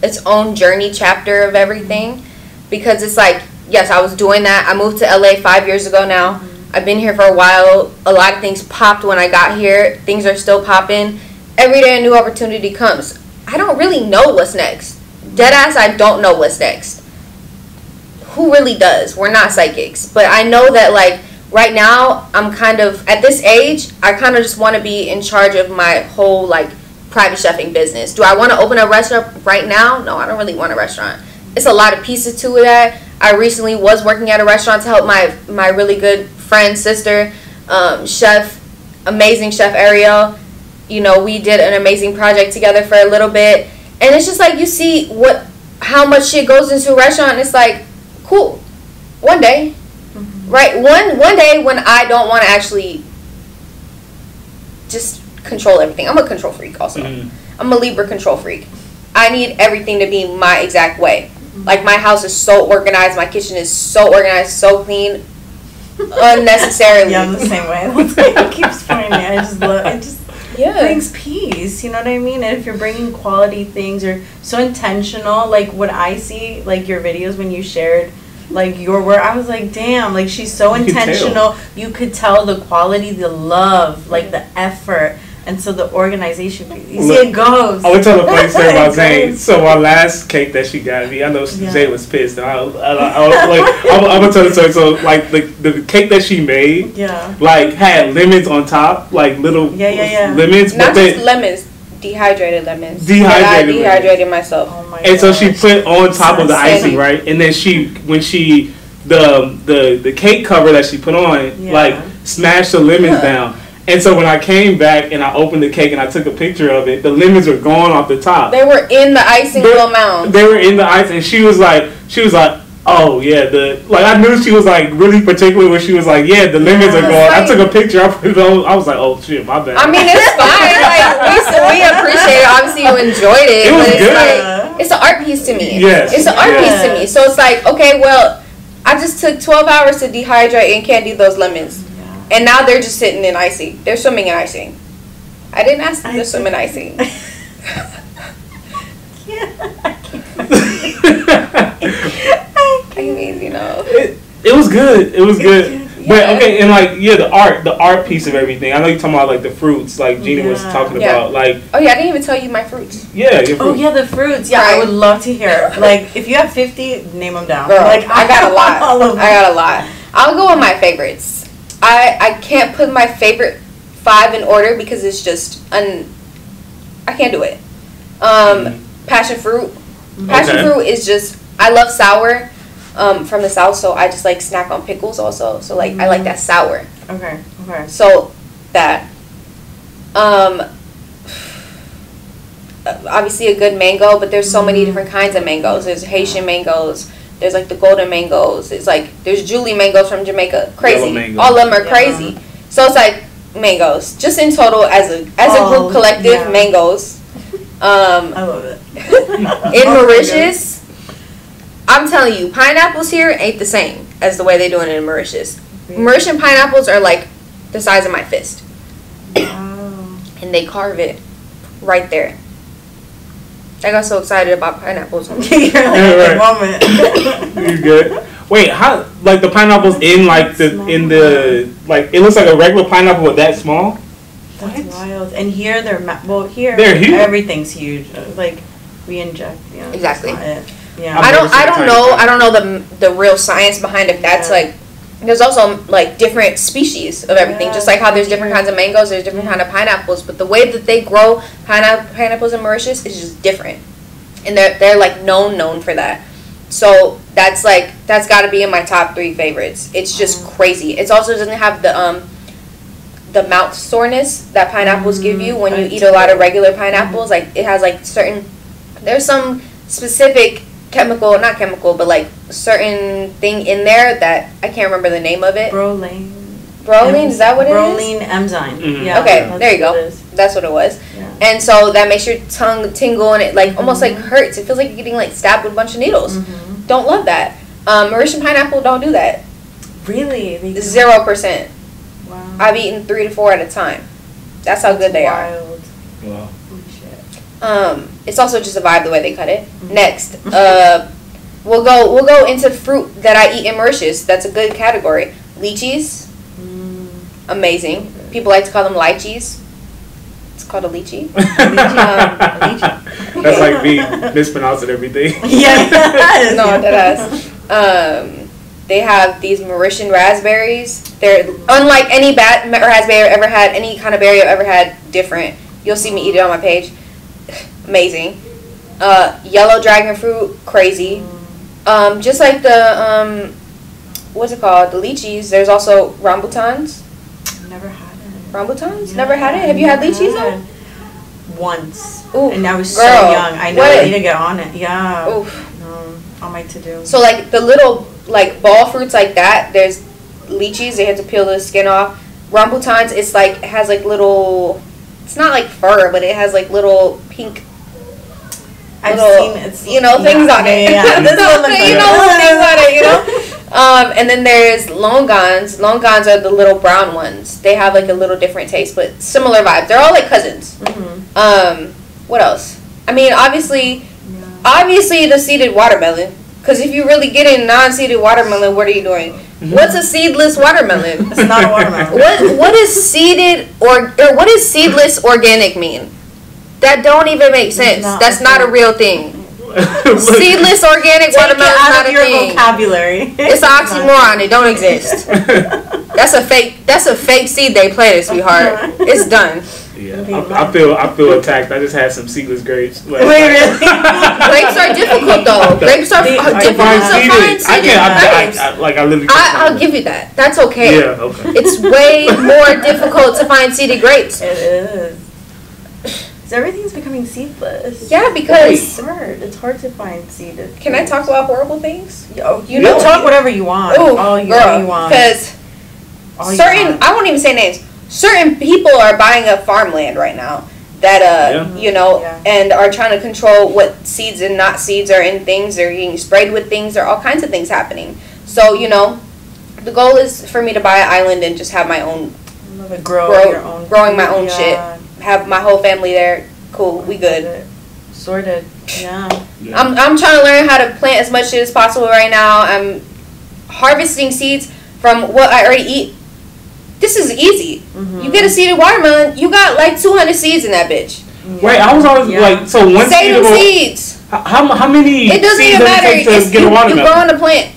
[SPEAKER 3] its own journey chapter of everything, because it's like. Yes, I was doing that. I moved to LA 5 years ago now. I've been here for a while. A lot of things popped when I got here. Things are still popping. Every day a new opportunity comes. I don't really know what's next. Deadass, I don't know what's next. Who really does? We're not psychics. But I know that, like, right now, I'm kind of, at this age, I kind of just want to be in charge of my whole, like, private chefing business. Do I want to open a restaurant right now? No, I don't really want a restaurant. It's a lot of pieces to that. I recently was working at a restaurant to help my really good friend, sister, amazing chef Ariel. You know, we did an amazing project together for a little bit. And it's just like you see how much shit goes into a restaurant. And it's like, cool. One day. Mm-hmm. Right? One day when I don't want to actually just control everything. I'm a control freak also. Mm-hmm. I'm a Libra control freak. I need everything to be my exact way. Like, my house is so organized. My kitchen is so organized, so clean, unnecessarily.
[SPEAKER 2] Yeah, I'm the same way. It keeps pointing me. I just love it. Just brings peace. You know what I mean? And if you're bringing quality things or so intentional, like what I see, like your videos when you shared, like your work, I was like, damn, like she's so intentional. You could tell the quality, the love, like the effort. And so the organization, you see it goes.
[SPEAKER 1] I would tell a funny story about Zain. So our last cake that she got me, I know Zain was pissed. I'm gonna tell the story. So like the cake that she made, like had lemons on top, like little lemons.
[SPEAKER 3] Not just lemons, dehydrated lemons.
[SPEAKER 1] I
[SPEAKER 3] dehydrated myself.
[SPEAKER 2] Oh my
[SPEAKER 1] and so she put on top of the icing, right? And then the cake cover that she put on, like smashed the lemons down. And so when I came back and I opened the cake and I took a picture of it, the lemons were gone off the top.
[SPEAKER 3] They were in the icing amount.
[SPEAKER 1] They were in the icing, and she was like, oh yeah, I knew she was like really particular when she was like, yeah, the lemons are gone. I took a picture, I put it on, I was like, oh shit, my bad.
[SPEAKER 3] I mean, it's fine. Like we appreciate it. Obviously, you enjoyed it.
[SPEAKER 1] It was
[SPEAKER 3] but
[SPEAKER 1] good.
[SPEAKER 3] Like, it's an art piece to me.
[SPEAKER 1] Yes,
[SPEAKER 3] it's an art piece to me. So it's like, okay, well, I just took 12 hours to dehydrate and candy those lemons. And now they're just sitting in icing. They're swimming in icing. I didn't ask them to swim in icing. I mean, you know.
[SPEAKER 1] It was good. It was good. Yeah. But okay, and like the art piece of everything. I know you're talking about like the fruits, like Jeannie was talking about. Like,
[SPEAKER 3] oh yeah, I didn't even tell you my fruits.
[SPEAKER 1] Yeah, your fruits.
[SPEAKER 2] Oh yeah, the fruits. Yeah, right. I would love to hear. Like, if you have 50, name them down.
[SPEAKER 3] Girl,
[SPEAKER 2] like,
[SPEAKER 3] I got a lot. I got a lot. I'll go with my favorites. I can't put my favorite 5 in order because it's just I can't do it. Passion fruit. Passion fruit is just, I love sour from the South, so I just like snack on pickles also. So like I like that sour.
[SPEAKER 2] Okay.
[SPEAKER 3] So that. Obviously a good mango, but there's so many different kinds of mangoes. There's Haitian mangoes. There's like the golden mangoes. It's like there's Julie mangoes from Jamaica. Crazy. All of them are crazy. So it's like mangoes. Just in total as a group collective, mangoes.
[SPEAKER 2] I love it.
[SPEAKER 3] In Mauritius, I'm telling you, pineapples here ain't the same as the way they do it in Mauritius. Mauritian pineapples are like the size of my fist.
[SPEAKER 2] Wow.
[SPEAKER 3] And they carve it right there. I got so excited about pineapples.
[SPEAKER 2] You're like,
[SPEAKER 1] You good? Wait, how? Like the pineapples in like the like it looks like a regular pineapple but that small?
[SPEAKER 2] That's wild. And here they're huge. Everything's huge. Like we inject. Yeah.
[SPEAKER 3] Exactly.
[SPEAKER 2] Yeah.
[SPEAKER 3] I don't know the real science behind if that's like. There's also like different species of everything, just like how there's different kinds of mangoes, there's different kind of pineapples, but the way that they grow pineapples in Mauritius is just different, and they're like known for that. So that's got to be in my top 3 favorites. It's just crazy. It also doesn't have the mouth soreness that pineapples give you when you eat a lot of regular pineapples. Like it has like there's some specific not chemical, but like certain thing in there that I can't remember the name of it.
[SPEAKER 2] Broline,
[SPEAKER 3] is that what it is?
[SPEAKER 2] Broline enzyme.
[SPEAKER 1] Mm-hmm.
[SPEAKER 3] Yeah. Okay, there you go. That's what it was. Yeah. And so that makes your tongue tingle and it like almost like hurts. It feels like you're getting like stabbed with a bunch of needles. Mm-hmm. Don't love that. Mauritian pineapple don't do that.
[SPEAKER 2] Really?
[SPEAKER 3] 0%.
[SPEAKER 2] Wow.
[SPEAKER 3] I've eaten 3 to 4 at a time. That's how good they are.
[SPEAKER 1] Wow.
[SPEAKER 3] It's also just a vibe the way they cut it. Next, we'll go into fruit that I eat in Mauritius. That's a good category. Lychees, amazing. People like to call them lychees. It's called a lychee.
[SPEAKER 1] That's like me mispronouncing everything.
[SPEAKER 2] Yeah.
[SPEAKER 3] No, that has. They have these Mauritian raspberries. They're unlike any raspberry I've ever had, any kind of berry I've ever had. Different. You'll see me eat it on my page. Amazing. Yellow dragon fruit, crazy. Just like the what's it called? The lychees. There's also rambutans.
[SPEAKER 2] Never had it.
[SPEAKER 3] Rambutans? Yeah, never had it? Have you had lychees though?
[SPEAKER 2] Once.
[SPEAKER 3] Ooh,
[SPEAKER 2] and I was so young. I know I need to get on it. Yeah.
[SPEAKER 3] Oof.
[SPEAKER 2] On my to-do.
[SPEAKER 3] So like the little like ball fruits like that, there's lychees, they have to peel the skin off. Rambutans, it has like little, it's not like fur, but it has like little pink
[SPEAKER 2] I've seen it.
[SPEAKER 3] Things on it.
[SPEAKER 2] Yeah.
[SPEAKER 3] Things on it, and then there's longans. Longans are the little brown ones. They have like a little different taste, but similar vibes. They're all like cousins. Mm-hmm. What else? I mean, obviously the seeded watermelon. Because if you really get in non-seeded watermelon, what are you doing? Mm-hmm. What's a seedless watermelon?
[SPEAKER 2] It's not a watermelon.
[SPEAKER 3] What is seeded or what does seedless organic mean? That don't even make sense. That's not a real thing. Seedless organic watermelon is not a thing.
[SPEAKER 2] Vocabulary.
[SPEAKER 3] It's an oxymoron. It don't exist. That's a fake seed they planted, sweetheart. It's done.
[SPEAKER 1] Yeah. I feel attacked. I just had some seedless grapes.
[SPEAKER 2] Wait, really?
[SPEAKER 3] Grapes are difficult though. Grapes are difficult to find seeded.
[SPEAKER 1] I literally.
[SPEAKER 3] I'll give you that. That's okay.
[SPEAKER 1] Yeah, okay.
[SPEAKER 3] It's way more difficult to find seeded grapes.
[SPEAKER 2] It is. Everything's becoming seedless.
[SPEAKER 3] Yeah, because
[SPEAKER 2] it's hard to find seeded.
[SPEAKER 3] Can I talk about horrible things?
[SPEAKER 2] You know, talk whatever you want.
[SPEAKER 3] Ooh,
[SPEAKER 2] all you want.
[SPEAKER 3] Because I won't even say names. Certain people are buying up farmland right now that and are trying to control what seeds and not seeds are in things. They're getting sprayed with things. There are all kinds of things happening. So the goal is for me to buy an island and just have my own growing my own shit. Have my whole family there. Cool, we good.
[SPEAKER 2] Sorted. Yeah.
[SPEAKER 3] I'm trying to learn how to plant as much shit as possible right now. I'm harvesting seeds from what I already eat. This is easy. Mm-hmm. You get a seeded watermelon, you got like 200 seeds in that bitch.
[SPEAKER 1] Yeah. Wait, I was always like, so one
[SPEAKER 3] seeds.
[SPEAKER 1] How many?
[SPEAKER 3] It doesn't even matter.
[SPEAKER 1] To get a watermelon?
[SPEAKER 3] You grow on the plant.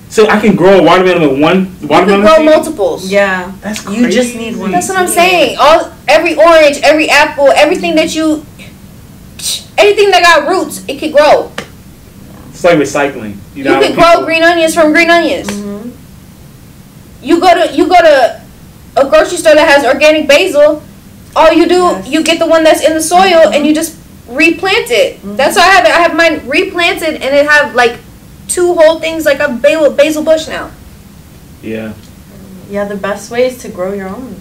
[SPEAKER 1] So I can grow a watermelon with one watermelon.
[SPEAKER 3] You can grow
[SPEAKER 1] seed?
[SPEAKER 3] multiples.
[SPEAKER 2] Yeah,
[SPEAKER 1] that's crazy.
[SPEAKER 2] You just need one.
[SPEAKER 3] That's what I'm saying. Every orange, every apple, anything that got roots, it could grow.
[SPEAKER 1] It's like recycling. You
[SPEAKER 3] can grow green onions from green onions. Mm-hmm. You go to a grocery store that has organic basil. All you do, you get the one that's in the soil and you just replant it. Mm-hmm. That's how I have it. I have mine replanted and it have like 2 whole things like a basil bush now.
[SPEAKER 1] Yeah.
[SPEAKER 2] Yeah, the best way is to grow your own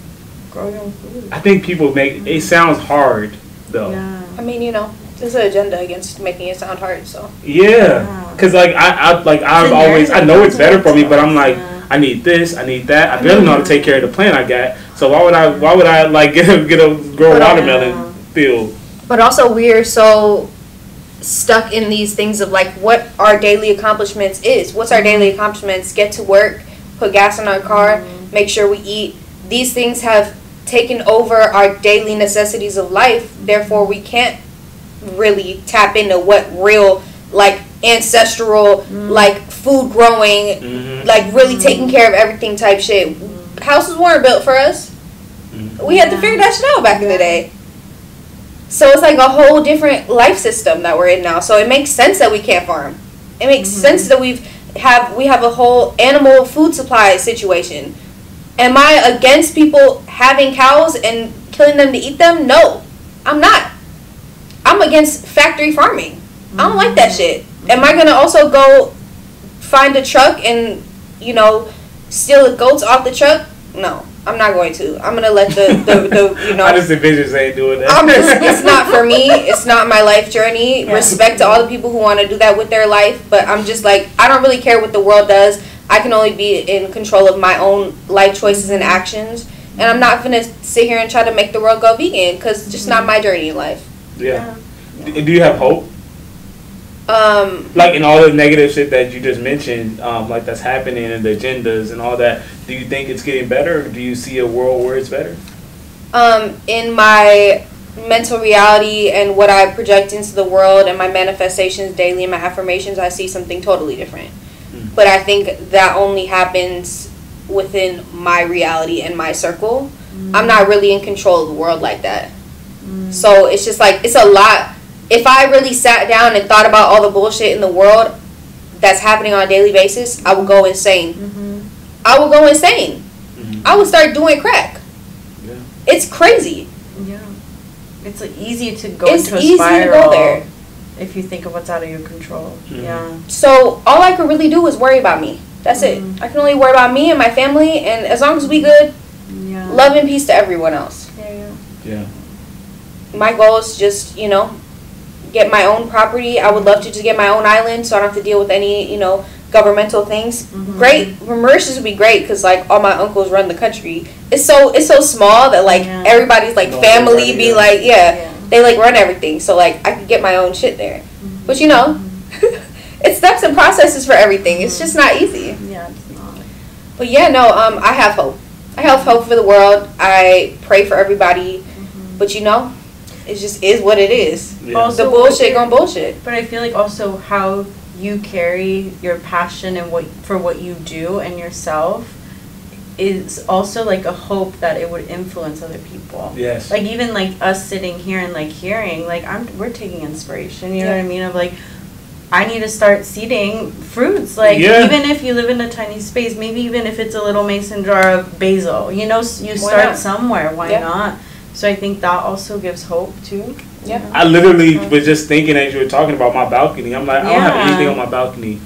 [SPEAKER 2] food.
[SPEAKER 1] I think people it sounds hard though.
[SPEAKER 2] Yeah.
[SPEAKER 3] I mean, there's an agenda against making it sound hard, so.
[SPEAKER 1] Yeah. Because I know it's better for me, but I'm like, I need this, I need that. I barely know how to take care of the plant I got. So why would I like grow a watermelon field?
[SPEAKER 3] But also we're so stuck in these things of like what our daily accomplishments is. What's our daily accomplishments? Get to work, put gas in our car, make sure we eat. These things have taken over our daily necessities of life. Therefore, we can't really tap into what real like ancestral like food growing like really taking care of everything type shit. Houses weren't built for us. We had to figure that shit out back in the day. So it's like a whole different life system that we're in now. So it makes sense that we can't farm. It makes sense that we have a whole animal food supply situation. Am I against people having cows and killing them to eat them? No, I'm not. I'm against factory farming. I don't like that shit. Am I gonna also go find a truck and steal the goats off the truck? No, I'm not going to. I'm gonna let the
[SPEAKER 1] I just envision Zain doing that.
[SPEAKER 3] It's not for me. It's not my life journey. Yeah. Respect to all the people who want to do that with their life, but I'm just like, I don't really care what the world does. I can only be in control of my own life choices and actions, and I'm not gonna sit here and try to make the world go vegan because it's just not my journey in life.
[SPEAKER 1] Yeah. Do you have hope? Like in all the negative shit that you just mentioned, like that's happening and the agendas and all that, do you think it's getting better, or do you see a world where it's better?
[SPEAKER 3] In my mental reality and what I project into the world and my manifestations daily and my affirmations, I see something totally different. But I think that only happens within my reality and my circle. I'm not really in control of the world like that. So it's just like, it's a lot. If I really sat down and thought about all the bullshit in the world that's happening on a daily basis, I would go insane. I would go insane. I would start doing crack. Yeah. It's crazy.
[SPEAKER 2] Yeah. It's easy to go into a spiral there if you think of what's out of your control. Yeah.
[SPEAKER 3] So all I could really do is worry about me. That's it. I can only worry about me and my family, and as long as we good, love and peace to everyone else.
[SPEAKER 1] Yeah.
[SPEAKER 3] My goal is just, get my own property. I would love to just get my own island so I don't have to deal with any, governmental things. Great. Mauritius would be great because, like, all my uncles run the country. It's so small that, like, everybody's, like, family be like, they, like, run everything. So, like, I could get my own shit there. But, it's steps and processes for everything. It's just not easy.
[SPEAKER 2] Yeah, it's not.
[SPEAKER 3] But, yeah, no, I have hope. I have hope for the world. I pray for everybody. But, it just is what it is. Yeah. Also, the bullshit gonna bullshit.
[SPEAKER 2] But I feel like also how you carry your passion and what you do and yourself is also like a hope that it would influence other people.
[SPEAKER 1] Yes.
[SPEAKER 2] Like even like us sitting here and like hearing, like we're taking inspiration, you know what I mean? Of like, I need to start seeding fruits. Like even if you live in a tiny space, maybe even if it's a little mason jar of basil, you know, you start somewhere. Why not? So I think that also gives hope too. Yeah.
[SPEAKER 1] I literally was just thinking as you were talking about my balcony. I'm like, I don't have anything on my balcony.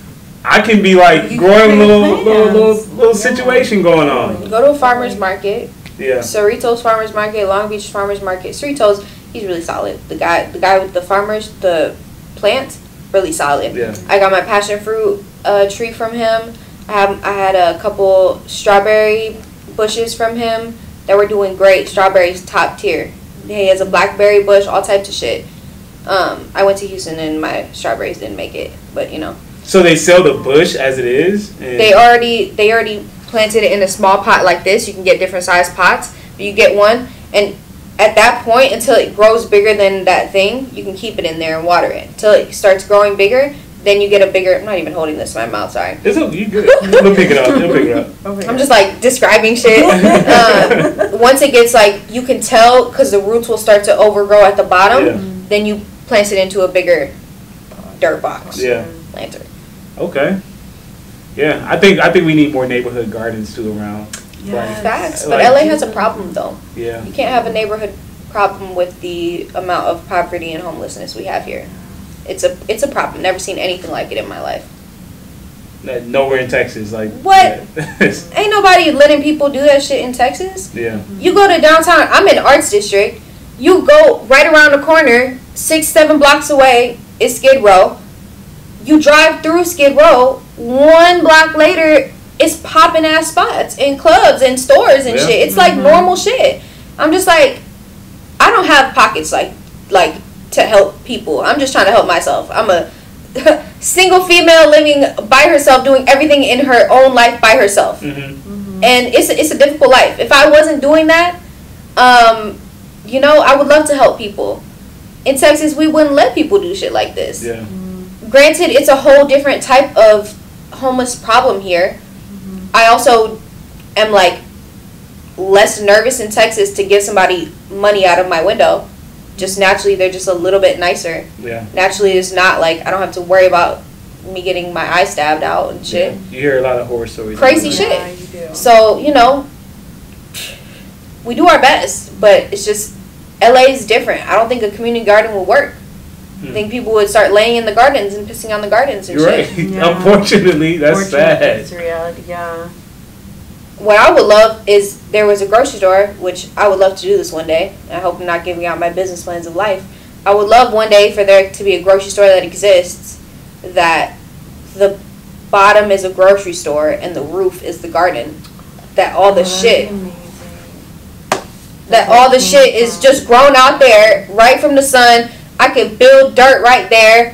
[SPEAKER 1] I can be like growing a little situation going on.
[SPEAKER 3] Go to a farmer's market.
[SPEAKER 1] Yeah.
[SPEAKER 3] Cerritos Farmer's Market, Long Beach Farmer's Market. Cerritos, he's really solid. The guy with the plants, really solid. Yeah. I got my passion fruit tree from him. I had a couple strawberry bushes from him that were doing great. Strawberries top tier. He has a blackberry bush, all types of shit. I went to Houston and my strawberries didn't make it, but you know.
[SPEAKER 1] So they sell the bush as it is?
[SPEAKER 3] They already planted it in a small pot like this. You can get different size pots. But you get one, and at that point, until it grows bigger than that thing, you can keep it in there and water it. Until it starts growing bigger, then you get a bigger... I'm not even holding this in my mouth, sorry.
[SPEAKER 1] It's okay, you good. You'll pick it up.
[SPEAKER 3] I'm just like describing shit. Once it gets like, you can tell because the roots will start to overgrow at the bottom, then you plant it into a bigger dirt box.
[SPEAKER 1] Yeah.
[SPEAKER 3] Planter.
[SPEAKER 1] Okay. Yeah, I think we need more neighborhood gardens too around.
[SPEAKER 3] Yeah, facts. But LA has a problem though.
[SPEAKER 1] Yeah.
[SPEAKER 3] You can't have a neighborhood problem with the amount of poverty and homelessness we have here. It's a problem. Never seen anything like it in my life.
[SPEAKER 1] Nowhere in Texas, like
[SPEAKER 3] what? Ain't nobody letting people do that shit in Texas.
[SPEAKER 1] Yeah.
[SPEAKER 3] You go to downtown. I'm in Arts District. You go right around the corner, 6-7 blocks away is Skid Row. You drive through Skid Row, 1 block later, it's popping ass spots and clubs and stores and shit. It's like normal shit. I'm just like, I don't have pockets like to help people. I'm just trying to help myself. I'm a single female living by herself, doing everything in her own life by herself. And it's a difficult life. If I wasn't doing that, you know, I would love to help people. In Texas, we wouldn't let people do shit like this.
[SPEAKER 1] Yeah.
[SPEAKER 3] Granted, it's a whole different type of homeless problem here. I also am like less nervous in Texas to give somebody money out of my window. Just naturally, they're just a little bit nicer.
[SPEAKER 1] Yeah.
[SPEAKER 3] Naturally, it's not like I don't have to worry about me getting my eye stabbed out and shit.
[SPEAKER 1] Yeah. You hear a lot of horror stories.
[SPEAKER 3] Crazy shit. Yeah, you do. So, you know, we do our best, but it's just LA is different. I don't think a community garden will work. I think people would start laying in the gardens and pissing on the gardens and shit.
[SPEAKER 1] Right. Yeah. Unfortunately, that's sad.
[SPEAKER 2] It's reality, yeah.
[SPEAKER 3] What I would love is there was a grocery store, which I would love to do this one day. I hope I'm not giving out my business plans of life. I would love one day for there to be a grocery store that exists, that the bottom is a grocery store and the roof is the garden. That all the shit... That all the shit is just grown out there, right from the sun. I could build dirt right there.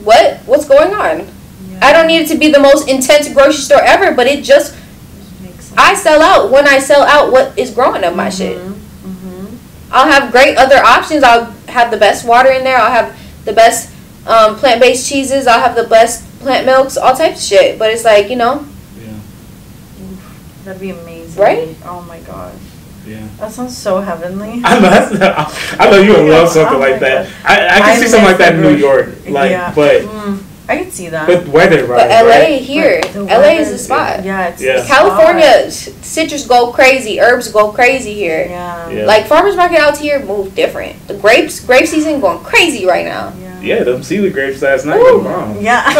[SPEAKER 3] What? What's going on? Yeah. I don't need it to be the most intense grocery store ever, but it just makes sense. I sell out when I sell out what is growing of my shit. I'll have great other options. I'll have the best water in there. I'll have the best plant-based cheeses. I'll have the best plant milks, all types of shit. But it's like, you know.
[SPEAKER 2] Yeah. That'd be amazing.
[SPEAKER 3] Right?
[SPEAKER 2] Oh my gosh.
[SPEAKER 1] Yeah.
[SPEAKER 2] That sounds so heavenly.
[SPEAKER 1] I know you would love something like that. I can see something like that in New York. Like, but
[SPEAKER 2] I could see that.
[SPEAKER 1] But weather, right?
[SPEAKER 3] But LA here, LA is the spot.
[SPEAKER 2] Yeah, it's
[SPEAKER 3] California, citrus go crazy, herbs go crazy here.
[SPEAKER 2] Yeah.
[SPEAKER 3] Like farmers market out here move different. The grape season going crazy right now.
[SPEAKER 1] Yeah, them seeded grapes last night was bomb.
[SPEAKER 2] Yeah.
[SPEAKER 3] I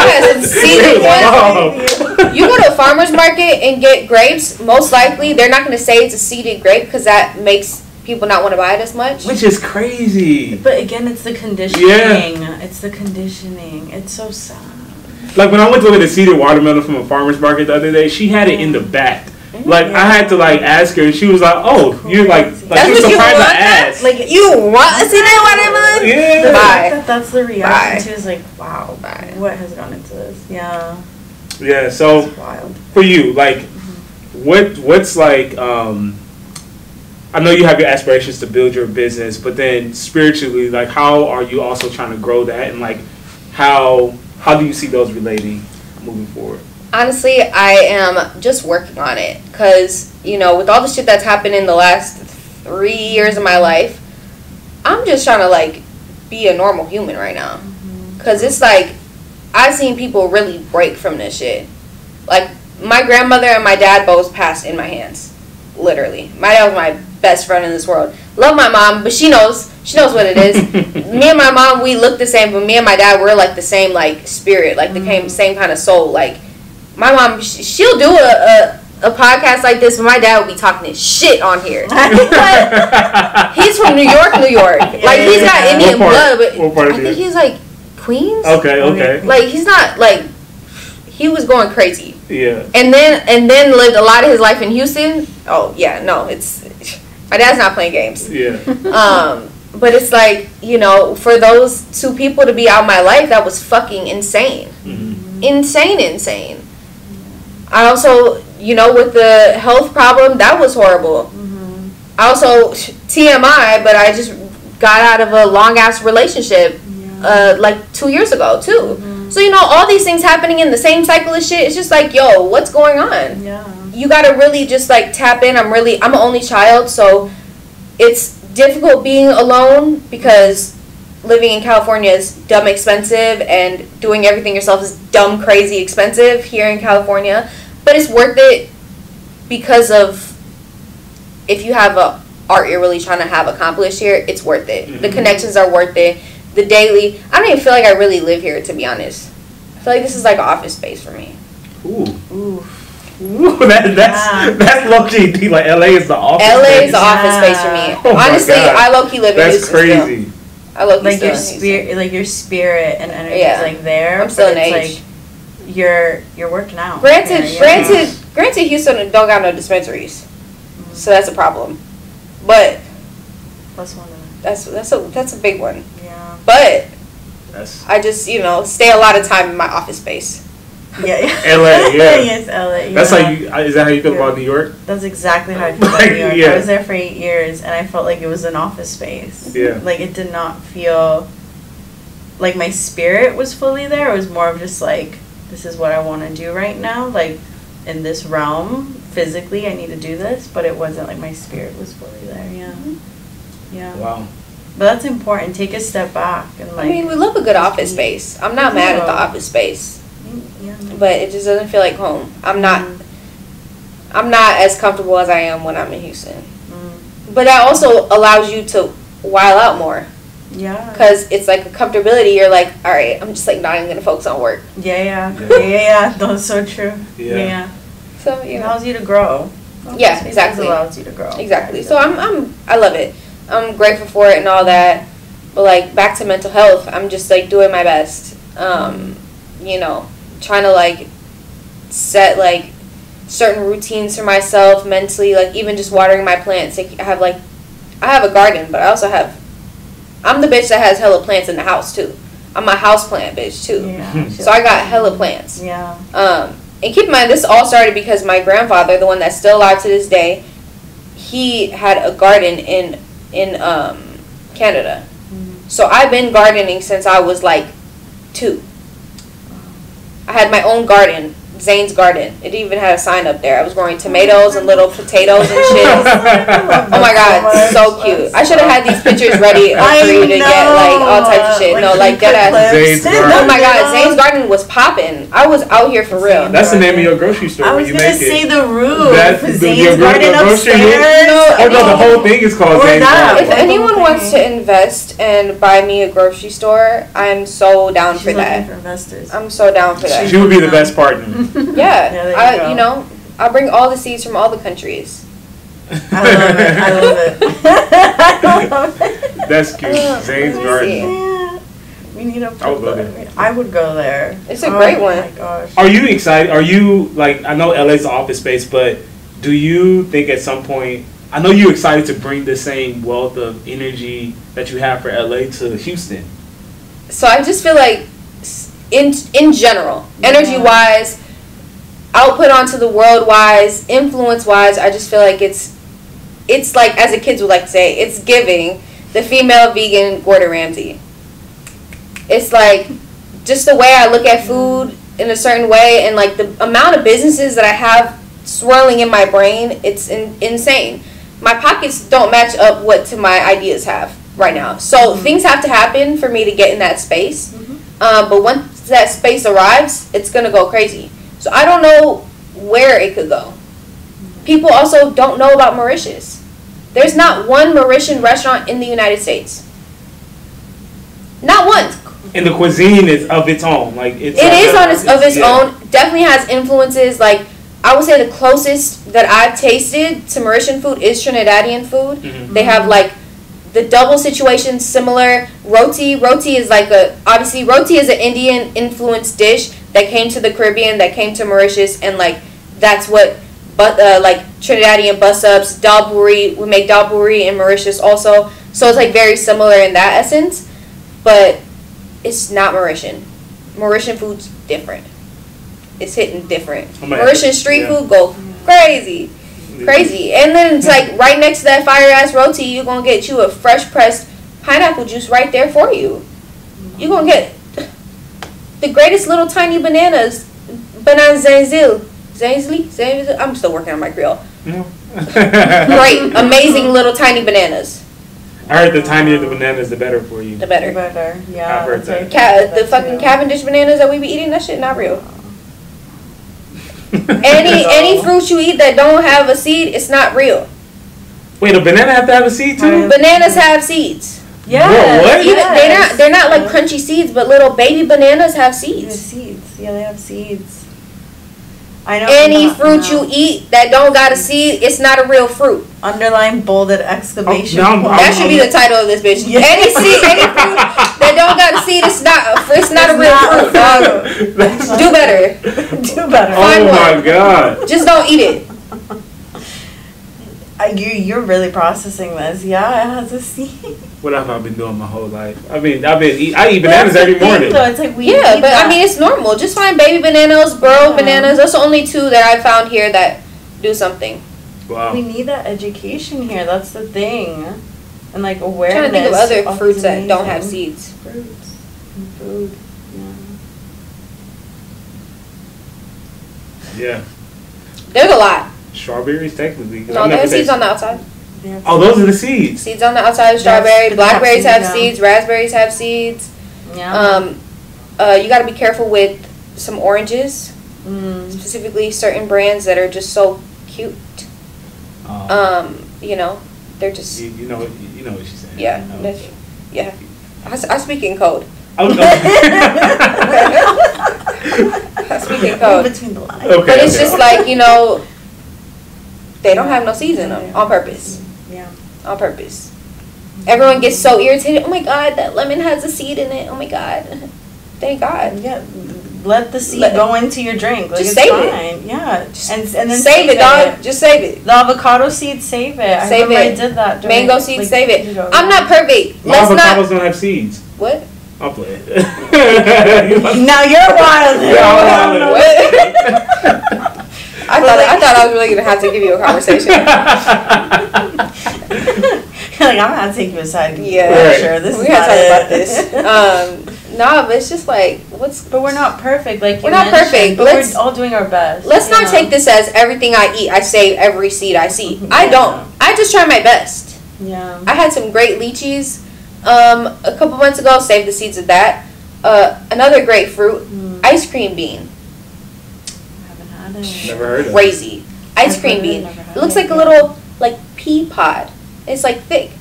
[SPEAKER 3] had some seeded ones. You go to a farmer's market and get grapes, most likely they're not going to say it's a seeded grape because that makes people not want to buy it as much.
[SPEAKER 1] Which is crazy.
[SPEAKER 2] But again, it's the conditioning. Yeah. It's the conditioning. It's so sad.
[SPEAKER 1] Like when I went to look at the seeded watermelon from a farmer's market the other day, she had it in the back. Like I had to like ask her, and she was like, "Oh, you're like she was surprised I asked."
[SPEAKER 3] Like you want to see that watermelon?
[SPEAKER 1] Yeah.
[SPEAKER 2] That's the reaction. She was like, "Wow, what has gone into this?" Yeah.
[SPEAKER 1] Yeah. So for you, like, what's like? I know you have your aspirations to build your business, but then spiritually, like, how are you also trying to grow that, and like, how do you see those relating moving forward?
[SPEAKER 3] Honestly, I am just working on it. Because, you know, with all the shit that's happened in the last 3 years of my life, I'm just trying to, like, be a normal human right now. Because it's like, I've seen people really break from this shit. Like, my grandmother and my dad both passed in my hands. Literally. My dad was my best friend in this world. Love my mom, but she knows what it is. Me and my mom, we look the same, but me and my dad, we're like the same, like, spirit, like the same kind of soul. Like, my mom, she'll do a podcast like this, but my dad will be talking his shit on here. But he's from New York. Like, he's got Indian blood, but I think he's like Queens.
[SPEAKER 1] Okay.
[SPEAKER 3] Like, he's not like, he was going crazy.
[SPEAKER 1] Yeah.
[SPEAKER 3] And then lived a lot of his life in Houston. Oh yeah, no, it's my dad's not playing games.
[SPEAKER 1] Yeah.
[SPEAKER 3] But it's like, you know, for those two people to be out of my life, that was fucking insane. Insane. I also, you know, with the health problem, that was horrible. I also, TMI, but I just got out of a long ass relationship like 2 years ago too. So, you know, all these things happening in the same cycle of shit, it's just like, yo, what's going on? You gotta really just like tap in. I'm an only child, so it's difficult being alone because living in California is dumb expensive and doing everything yourself is dumb crazy expensive here in California. But it's worth it because of if you have a art you're really trying to have accomplished here, it's worth it. The connections are worth it. The daily, I don't even feel like I really live here, to be honest. I feel like this is like an office space for me.
[SPEAKER 1] Ooh, that's low-key. Like, LA is the office
[SPEAKER 3] LA
[SPEAKER 1] space.
[SPEAKER 3] is the office space for me.
[SPEAKER 1] Oh
[SPEAKER 3] honestly, I low-key live in Houston.
[SPEAKER 1] That's crazy.
[SPEAKER 3] Still. I low-key
[SPEAKER 2] like
[SPEAKER 3] still
[SPEAKER 2] your
[SPEAKER 3] in Houston.
[SPEAKER 2] spirit, like your spirit and energy is like there.
[SPEAKER 3] I'm still in
[SPEAKER 2] it's
[SPEAKER 3] age.
[SPEAKER 2] Like you're working out.
[SPEAKER 3] Granted, Houston don't got no dispensaries, so that's a problem. But
[SPEAKER 2] plus one.
[SPEAKER 3] That's a big one.
[SPEAKER 2] Yeah.
[SPEAKER 3] But I just, you know, stay a lot of time in my office space.
[SPEAKER 1] LA, yeah.
[SPEAKER 2] Yes, LA.
[SPEAKER 1] That's how you. Is that how you feel about New York?
[SPEAKER 2] That's exactly how I feel about New York. I was there for 8 years, and I felt like it was an office space.
[SPEAKER 1] Yeah.
[SPEAKER 2] Like, it did not feel like my spirit was fully there. It was more of just like, this is what I want to do right now. Like, in this realm, physically, I need to do this, but it wasn't like my spirit was fully there. Yeah. Yeah.
[SPEAKER 1] Wow.
[SPEAKER 2] But that's important. Take a step back and like.
[SPEAKER 3] I mean, we love a good office space. I'm not mad at the office space.
[SPEAKER 2] Yeah.
[SPEAKER 3] But it just doesn't feel like home. I'm not as comfortable as I am when I'm in Houston. But that also allows you to while out more.
[SPEAKER 2] Yeah.
[SPEAKER 3] Because it's like a comfortability. You're like, all right, I'm just like not even gonna focus on work.
[SPEAKER 2] Yeah. That's so true. Yeah.
[SPEAKER 3] So you
[SPEAKER 2] it
[SPEAKER 3] know,
[SPEAKER 2] allows you to grow.
[SPEAKER 3] Yeah, exactly.
[SPEAKER 2] It allows you to grow.
[SPEAKER 3] Exactly. So I love it. I'm grateful for it and all that. But like back to mental health, I'm just like doing my best. You know, trying to like set like certain routines for myself mentally, like even just watering my plants. Like, I have a garden, but I'm the bitch that has hella plants in the house too. I'm a house plant bitch too.
[SPEAKER 2] Yeah,
[SPEAKER 3] so I got hella plants.
[SPEAKER 2] Yeah.
[SPEAKER 3] And keep in mind, this all started because my grandfather, the one that's still alive to this day, he had a garden in Canada. So I've been gardening since I was like 2. I had my own garden, Zain's garden. It even had a sign up there. I was growing tomatoes and little potatoes and shit. Oh my god, so cute. I should have had these pictures ready for you to get like all types of shit. No, like dead ass.
[SPEAKER 1] Zain's garden.
[SPEAKER 3] Oh my god, Zain's garden was popping. I was out here for real.
[SPEAKER 1] That's the name of your grocery store.
[SPEAKER 2] I was gonna say the roof.
[SPEAKER 1] Zain's garden upstairs. No, the whole thing is called Zain's garden.
[SPEAKER 3] If anyone wants to invest and buy me a grocery store, I'm so down for that.
[SPEAKER 2] For investors.
[SPEAKER 3] I'm so down for that.
[SPEAKER 1] She would be the best partner.
[SPEAKER 3] Yeah, you know, I'll bring all the seeds from all the countries.
[SPEAKER 2] I love it.
[SPEAKER 1] That's cute. Zain's garden.
[SPEAKER 2] Yeah. We need a.
[SPEAKER 1] I would go there.
[SPEAKER 2] I would go there.
[SPEAKER 3] It's a great one.
[SPEAKER 2] Oh my gosh.
[SPEAKER 1] Are you excited? Are you like? I know LA's an office space, but do you think at some point? I know you're excited to bring the same wealth of energy that you have for LA to Houston.
[SPEAKER 3] So I just feel like, in general, energy-wise, output onto the world-wise, influence-wise, I just feel like it's like, as the kids would like to say, it's giving the female vegan Gordon Ramsay. It's like, just the way I look at food, in a certain way, and like the amount of businesses that I have swirling in my brain, it's insane. My pockets don't match up what to my ideas have right now. So things have to happen for me to get in that space. But once that space arrives, it's gonna go crazy. So I don't know where it could go. People also don't know about Mauritius. There's not one Mauritian restaurant in the United States. Not one.
[SPEAKER 1] And the cuisine is of its own. Like it
[SPEAKER 3] is of its own. Definitely has influences. Like I would say the closest that I've tasted to Mauritian food is Trinidadian food. They have like the double situation similar. Roti is like obviously roti is an Indian influenced dish that came to the Caribbean, that came to Mauritius, and like that's what like Trinidadian bus-ups, dal buri, we make dal buri in Mauritius also. So it's like very similar in that essence, but it's not Mauritian. Mauritian food's different. It's hitting different. Mauritian street food go crazy. Crazy. And then it's like right next to that fire ass roti, you're gonna get you a fresh pressed pineapple juice right there for you. You're gonna get the greatest little tiny bananas. Banana Zainzli? I'm still working on my Creole. Great, amazing little tiny bananas.
[SPEAKER 1] I heard the tinier the bananas, the better for you.
[SPEAKER 3] The better.
[SPEAKER 1] Yeah. I've heard that.
[SPEAKER 3] The fucking Cavendish bananas that we be eating, that shit not real. Any fruit you eat that don't have a seed, it's not real.
[SPEAKER 1] Wait, a banana have to have a seed too?
[SPEAKER 3] Bananas have seeds.
[SPEAKER 2] Yeah.
[SPEAKER 1] What?
[SPEAKER 3] They're not like crunchy seeds, but little baby bananas have seeds.
[SPEAKER 2] They have seeds. Yeah, they have seeds. I know.
[SPEAKER 3] Any fruit you eat that don't got a seed, it's not a real fruit.
[SPEAKER 2] Underline bolded exclamation point.
[SPEAKER 3] That should be the title of this bitch. Yeah. Any fruit that don't got a seed, it's not a real fruit, dog. Do better.
[SPEAKER 2] Do better.
[SPEAKER 3] Find
[SPEAKER 1] oh my
[SPEAKER 3] one.
[SPEAKER 1] God.
[SPEAKER 3] Just don't eat it.
[SPEAKER 2] You're really processing this. Yeah, it has a seed.
[SPEAKER 1] What have I been doing my whole life? I eat bananas every morning.
[SPEAKER 2] Though. It's like
[SPEAKER 3] I mean it's normal. Just find baby bananas, burrow bananas. Those are only two that I found here that do something.
[SPEAKER 1] Wow.
[SPEAKER 2] We need that education here. That's the thing, and like awareness.
[SPEAKER 3] I'm trying to think of other fruits that don't have seeds.
[SPEAKER 2] Fruits and food.
[SPEAKER 1] Yeah.
[SPEAKER 3] There's a lot.
[SPEAKER 1] Strawberries, technically.
[SPEAKER 3] No, they have seeds on the outside.
[SPEAKER 1] Oh, those are the seeds.
[SPEAKER 3] Seeds on the outside of strawberry. Blackberries have seeds. Raspberries have seeds.
[SPEAKER 2] Yeah.
[SPEAKER 3] You got to be careful with some oranges, specifically certain brands that are just so cute. You know, they're just.
[SPEAKER 1] You know what she's saying.
[SPEAKER 3] Yeah. Yeah. I speak in code.
[SPEAKER 1] I
[SPEAKER 3] speak in code.
[SPEAKER 2] Between the lines.
[SPEAKER 1] Okay,
[SPEAKER 3] but it's just like, you know, they don't have no seeds in them on purpose.
[SPEAKER 2] Yeah.
[SPEAKER 3] On purpose. Everyone gets so irritated. Oh my God, that lemon has a seed in it. Oh my God. Thank God.
[SPEAKER 2] Yeah. Let the seed go into your drink. Like,
[SPEAKER 3] just
[SPEAKER 2] it's
[SPEAKER 3] save
[SPEAKER 2] fine.
[SPEAKER 3] it.
[SPEAKER 2] Yeah. And then
[SPEAKER 3] save it, dog. Just save it.
[SPEAKER 2] The avocado seed, save it.
[SPEAKER 3] Save it.
[SPEAKER 2] I did that.
[SPEAKER 3] Mango seeds, save it. I'm not perfect.
[SPEAKER 1] My avocados don't have seeds.
[SPEAKER 3] What?
[SPEAKER 1] I'll play it.
[SPEAKER 2] Now you're wild.
[SPEAKER 3] I thought I was really gonna have to give you a conversation.
[SPEAKER 2] Like, I'm gonna take you aside.
[SPEAKER 3] Yeah,
[SPEAKER 1] right.
[SPEAKER 2] Sure. This
[SPEAKER 3] we
[SPEAKER 2] is
[SPEAKER 3] gotta talk
[SPEAKER 2] it.
[SPEAKER 3] about this. No, but it's just like
[SPEAKER 2] But we're not perfect. Like
[SPEAKER 3] we're not perfect.
[SPEAKER 2] But we're all doing our best.
[SPEAKER 3] Let's not take this as everything I eat. I save every seed I see. I don't. I just try my best.
[SPEAKER 2] Yeah.
[SPEAKER 3] I had some great lychees a couple months ago. Saved the seeds of that. Another great fruit, ice cream bean.
[SPEAKER 2] Haven't had it.
[SPEAKER 1] Never heard of it.
[SPEAKER 3] Crazy. Ice cream bean. It looks like a little like pea pod. It's like thick,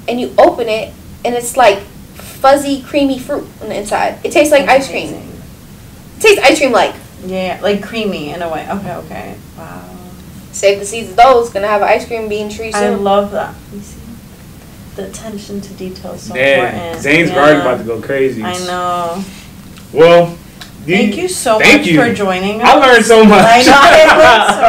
[SPEAKER 3] and you open it, and it's like fuzzy, creamy fruit on the inside. It tastes like ice cream. It tastes ice cream like.
[SPEAKER 2] Yeah, like creamy in a way. Okay. Wow.
[SPEAKER 3] Save the seeds of those. Gonna have an ice cream bean tree soon.
[SPEAKER 2] I love that. You see, the attention to detail is so important.
[SPEAKER 1] Zane's garden about to go crazy.
[SPEAKER 2] I know.
[SPEAKER 1] Well.
[SPEAKER 2] Thank you so much for joining us.
[SPEAKER 1] I learned so much.
[SPEAKER 2] I know, I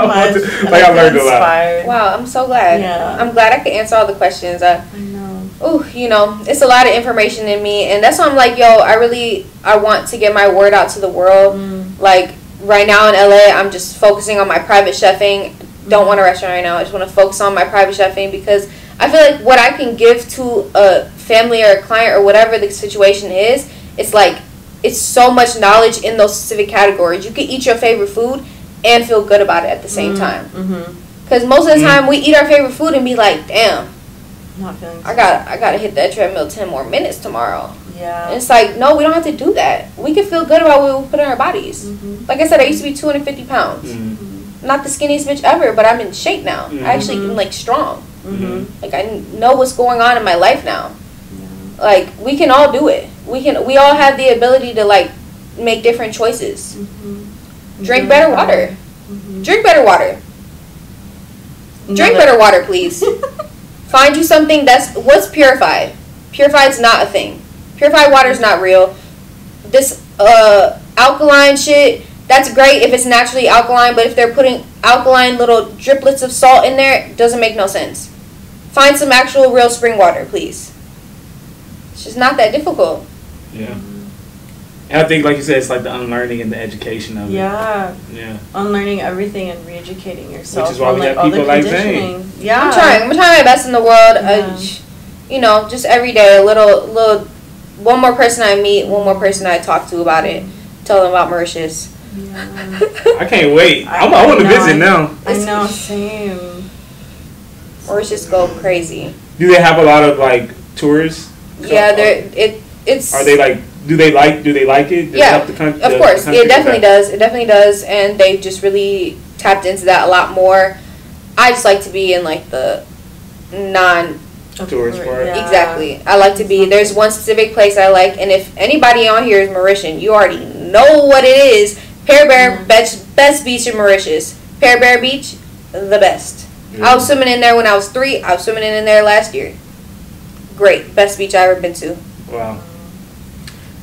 [SPEAKER 2] learned so much.
[SPEAKER 1] I learned a lot.
[SPEAKER 3] Wow, I'm so glad.
[SPEAKER 2] Yeah.
[SPEAKER 3] I'm glad I could answer all the questions.
[SPEAKER 2] I know.
[SPEAKER 3] Oh, you know, it's a lot of information in me, and that's why I'm like, yo, I want to get my word out to the world. Like, right now in LA, I'm just focusing on my private chefing. Don't want a restaurant right now. I just want to focus on my private chefing because I feel like what I can give to a family or a client or whatever the situation is, it's like it's so much knowledge in those specific categories. You can eat your favorite food and feel good about it at the same time. Because most of the time we eat our favorite food and be like, damn,
[SPEAKER 2] not feeling
[SPEAKER 3] I gotta hit that treadmill 10 more minutes tomorrow.
[SPEAKER 2] Yeah.
[SPEAKER 3] And it's like, no, we don't have to do that. We can feel good about what we put in our bodies. Like I said, I used to be 250 pounds. Not the skinniest bitch ever, but I'm in shape now. I actually am like strong. Like I know what's going on in my life now. Like we can all do it. We all have the ability to like make different choices. Drink better water. Drink better water. Drink better water, please. Find you something what's purified. Purified's not a thing. Purified water is not real. This alkaline shit, that's great if it's naturally alkaline, but if they're putting alkaline little driplets of salt in there, it doesn't make no sense. Find some actual real spring water, please. It's just not that difficult.
[SPEAKER 1] Yeah. And I think, like you said, it's like the unlearning and the education of it.
[SPEAKER 2] Yeah.
[SPEAKER 1] Yeah.
[SPEAKER 2] Unlearning everything and re-educating yourself.
[SPEAKER 1] Which is why we have people like Zain.
[SPEAKER 2] Yeah.
[SPEAKER 3] I'm trying my best in the world. You know, just every day, a little. One more person I meet, one more person I talk to about it. Tell them about Mauritius.
[SPEAKER 2] Yeah.
[SPEAKER 1] I can't wait. I want to visit now.
[SPEAKER 2] I know, same.
[SPEAKER 3] Mauritius go crazy.
[SPEAKER 1] Do they have a lot of like tourists?
[SPEAKER 3] Yeah, it's.
[SPEAKER 1] Are they like? Do they like it? Does
[SPEAKER 3] yeah,
[SPEAKER 1] it help the country,
[SPEAKER 3] of course.
[SPEAKER 1] The country
[SPEAKER 3] It definitely does. It definitely does, and they've just really tapped into that a lot more. I just like to be in like the
[SPEAKER 1] tourist part.
[SPEAKER 2] Yeah.
[SPEAKER 3] Exactly. I like to be. There's one specific place I like, and if anybody on here is Mauritian, you already know what it is. Pear Bear, best beach in Mauritius. Pear Bear Beach, the best. I was swimming in there when I was 3. I was swimming in there last year. Great, best beach I ever been to.
[SPEAKER 1] Wow.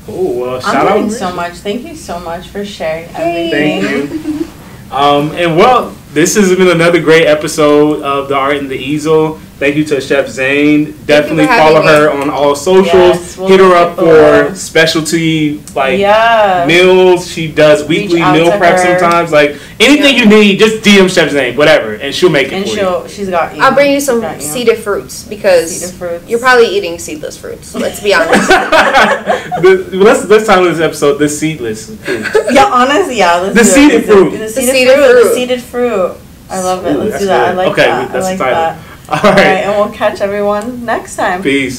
[SPEAKER 1] Oh well, shout out
[SPEAKER 2] so much. Thank you so much for sharing everything.
[SPEAKER 1] Thank you. And well, this has been another great episode of The Art in the Easel. Thank you to Chef Zain. Definitely follow her on all socials.
[SPEAKER 2] Yes,
[SPEAKER 1] hit her up for specialty meals. She does weekly meal prep sometimes. Like anything you need, just DM Chef Zain, whatever, and she'll make it for you.
[SPEAKER 2] She's got you.
[SPEAKER 3] I'll bring you some seeded fruits because you're probably eating seedless fruits. Let's be honest.
[SPEAKER 1] Let's title this episode "The Seedless Fruit."
[SPEAKER 2] Yeah, honestly, yeah.
[SPEAKER 1] The seeded fruit.
[SPEAKER 2] The seeded fruit. I love it. Let's do that. I like that.
[SPEAKER 1] That's the title.
[SPEAKER 2] All right, and we'll catch everyone next time.
[SPEAKER 1] Peace.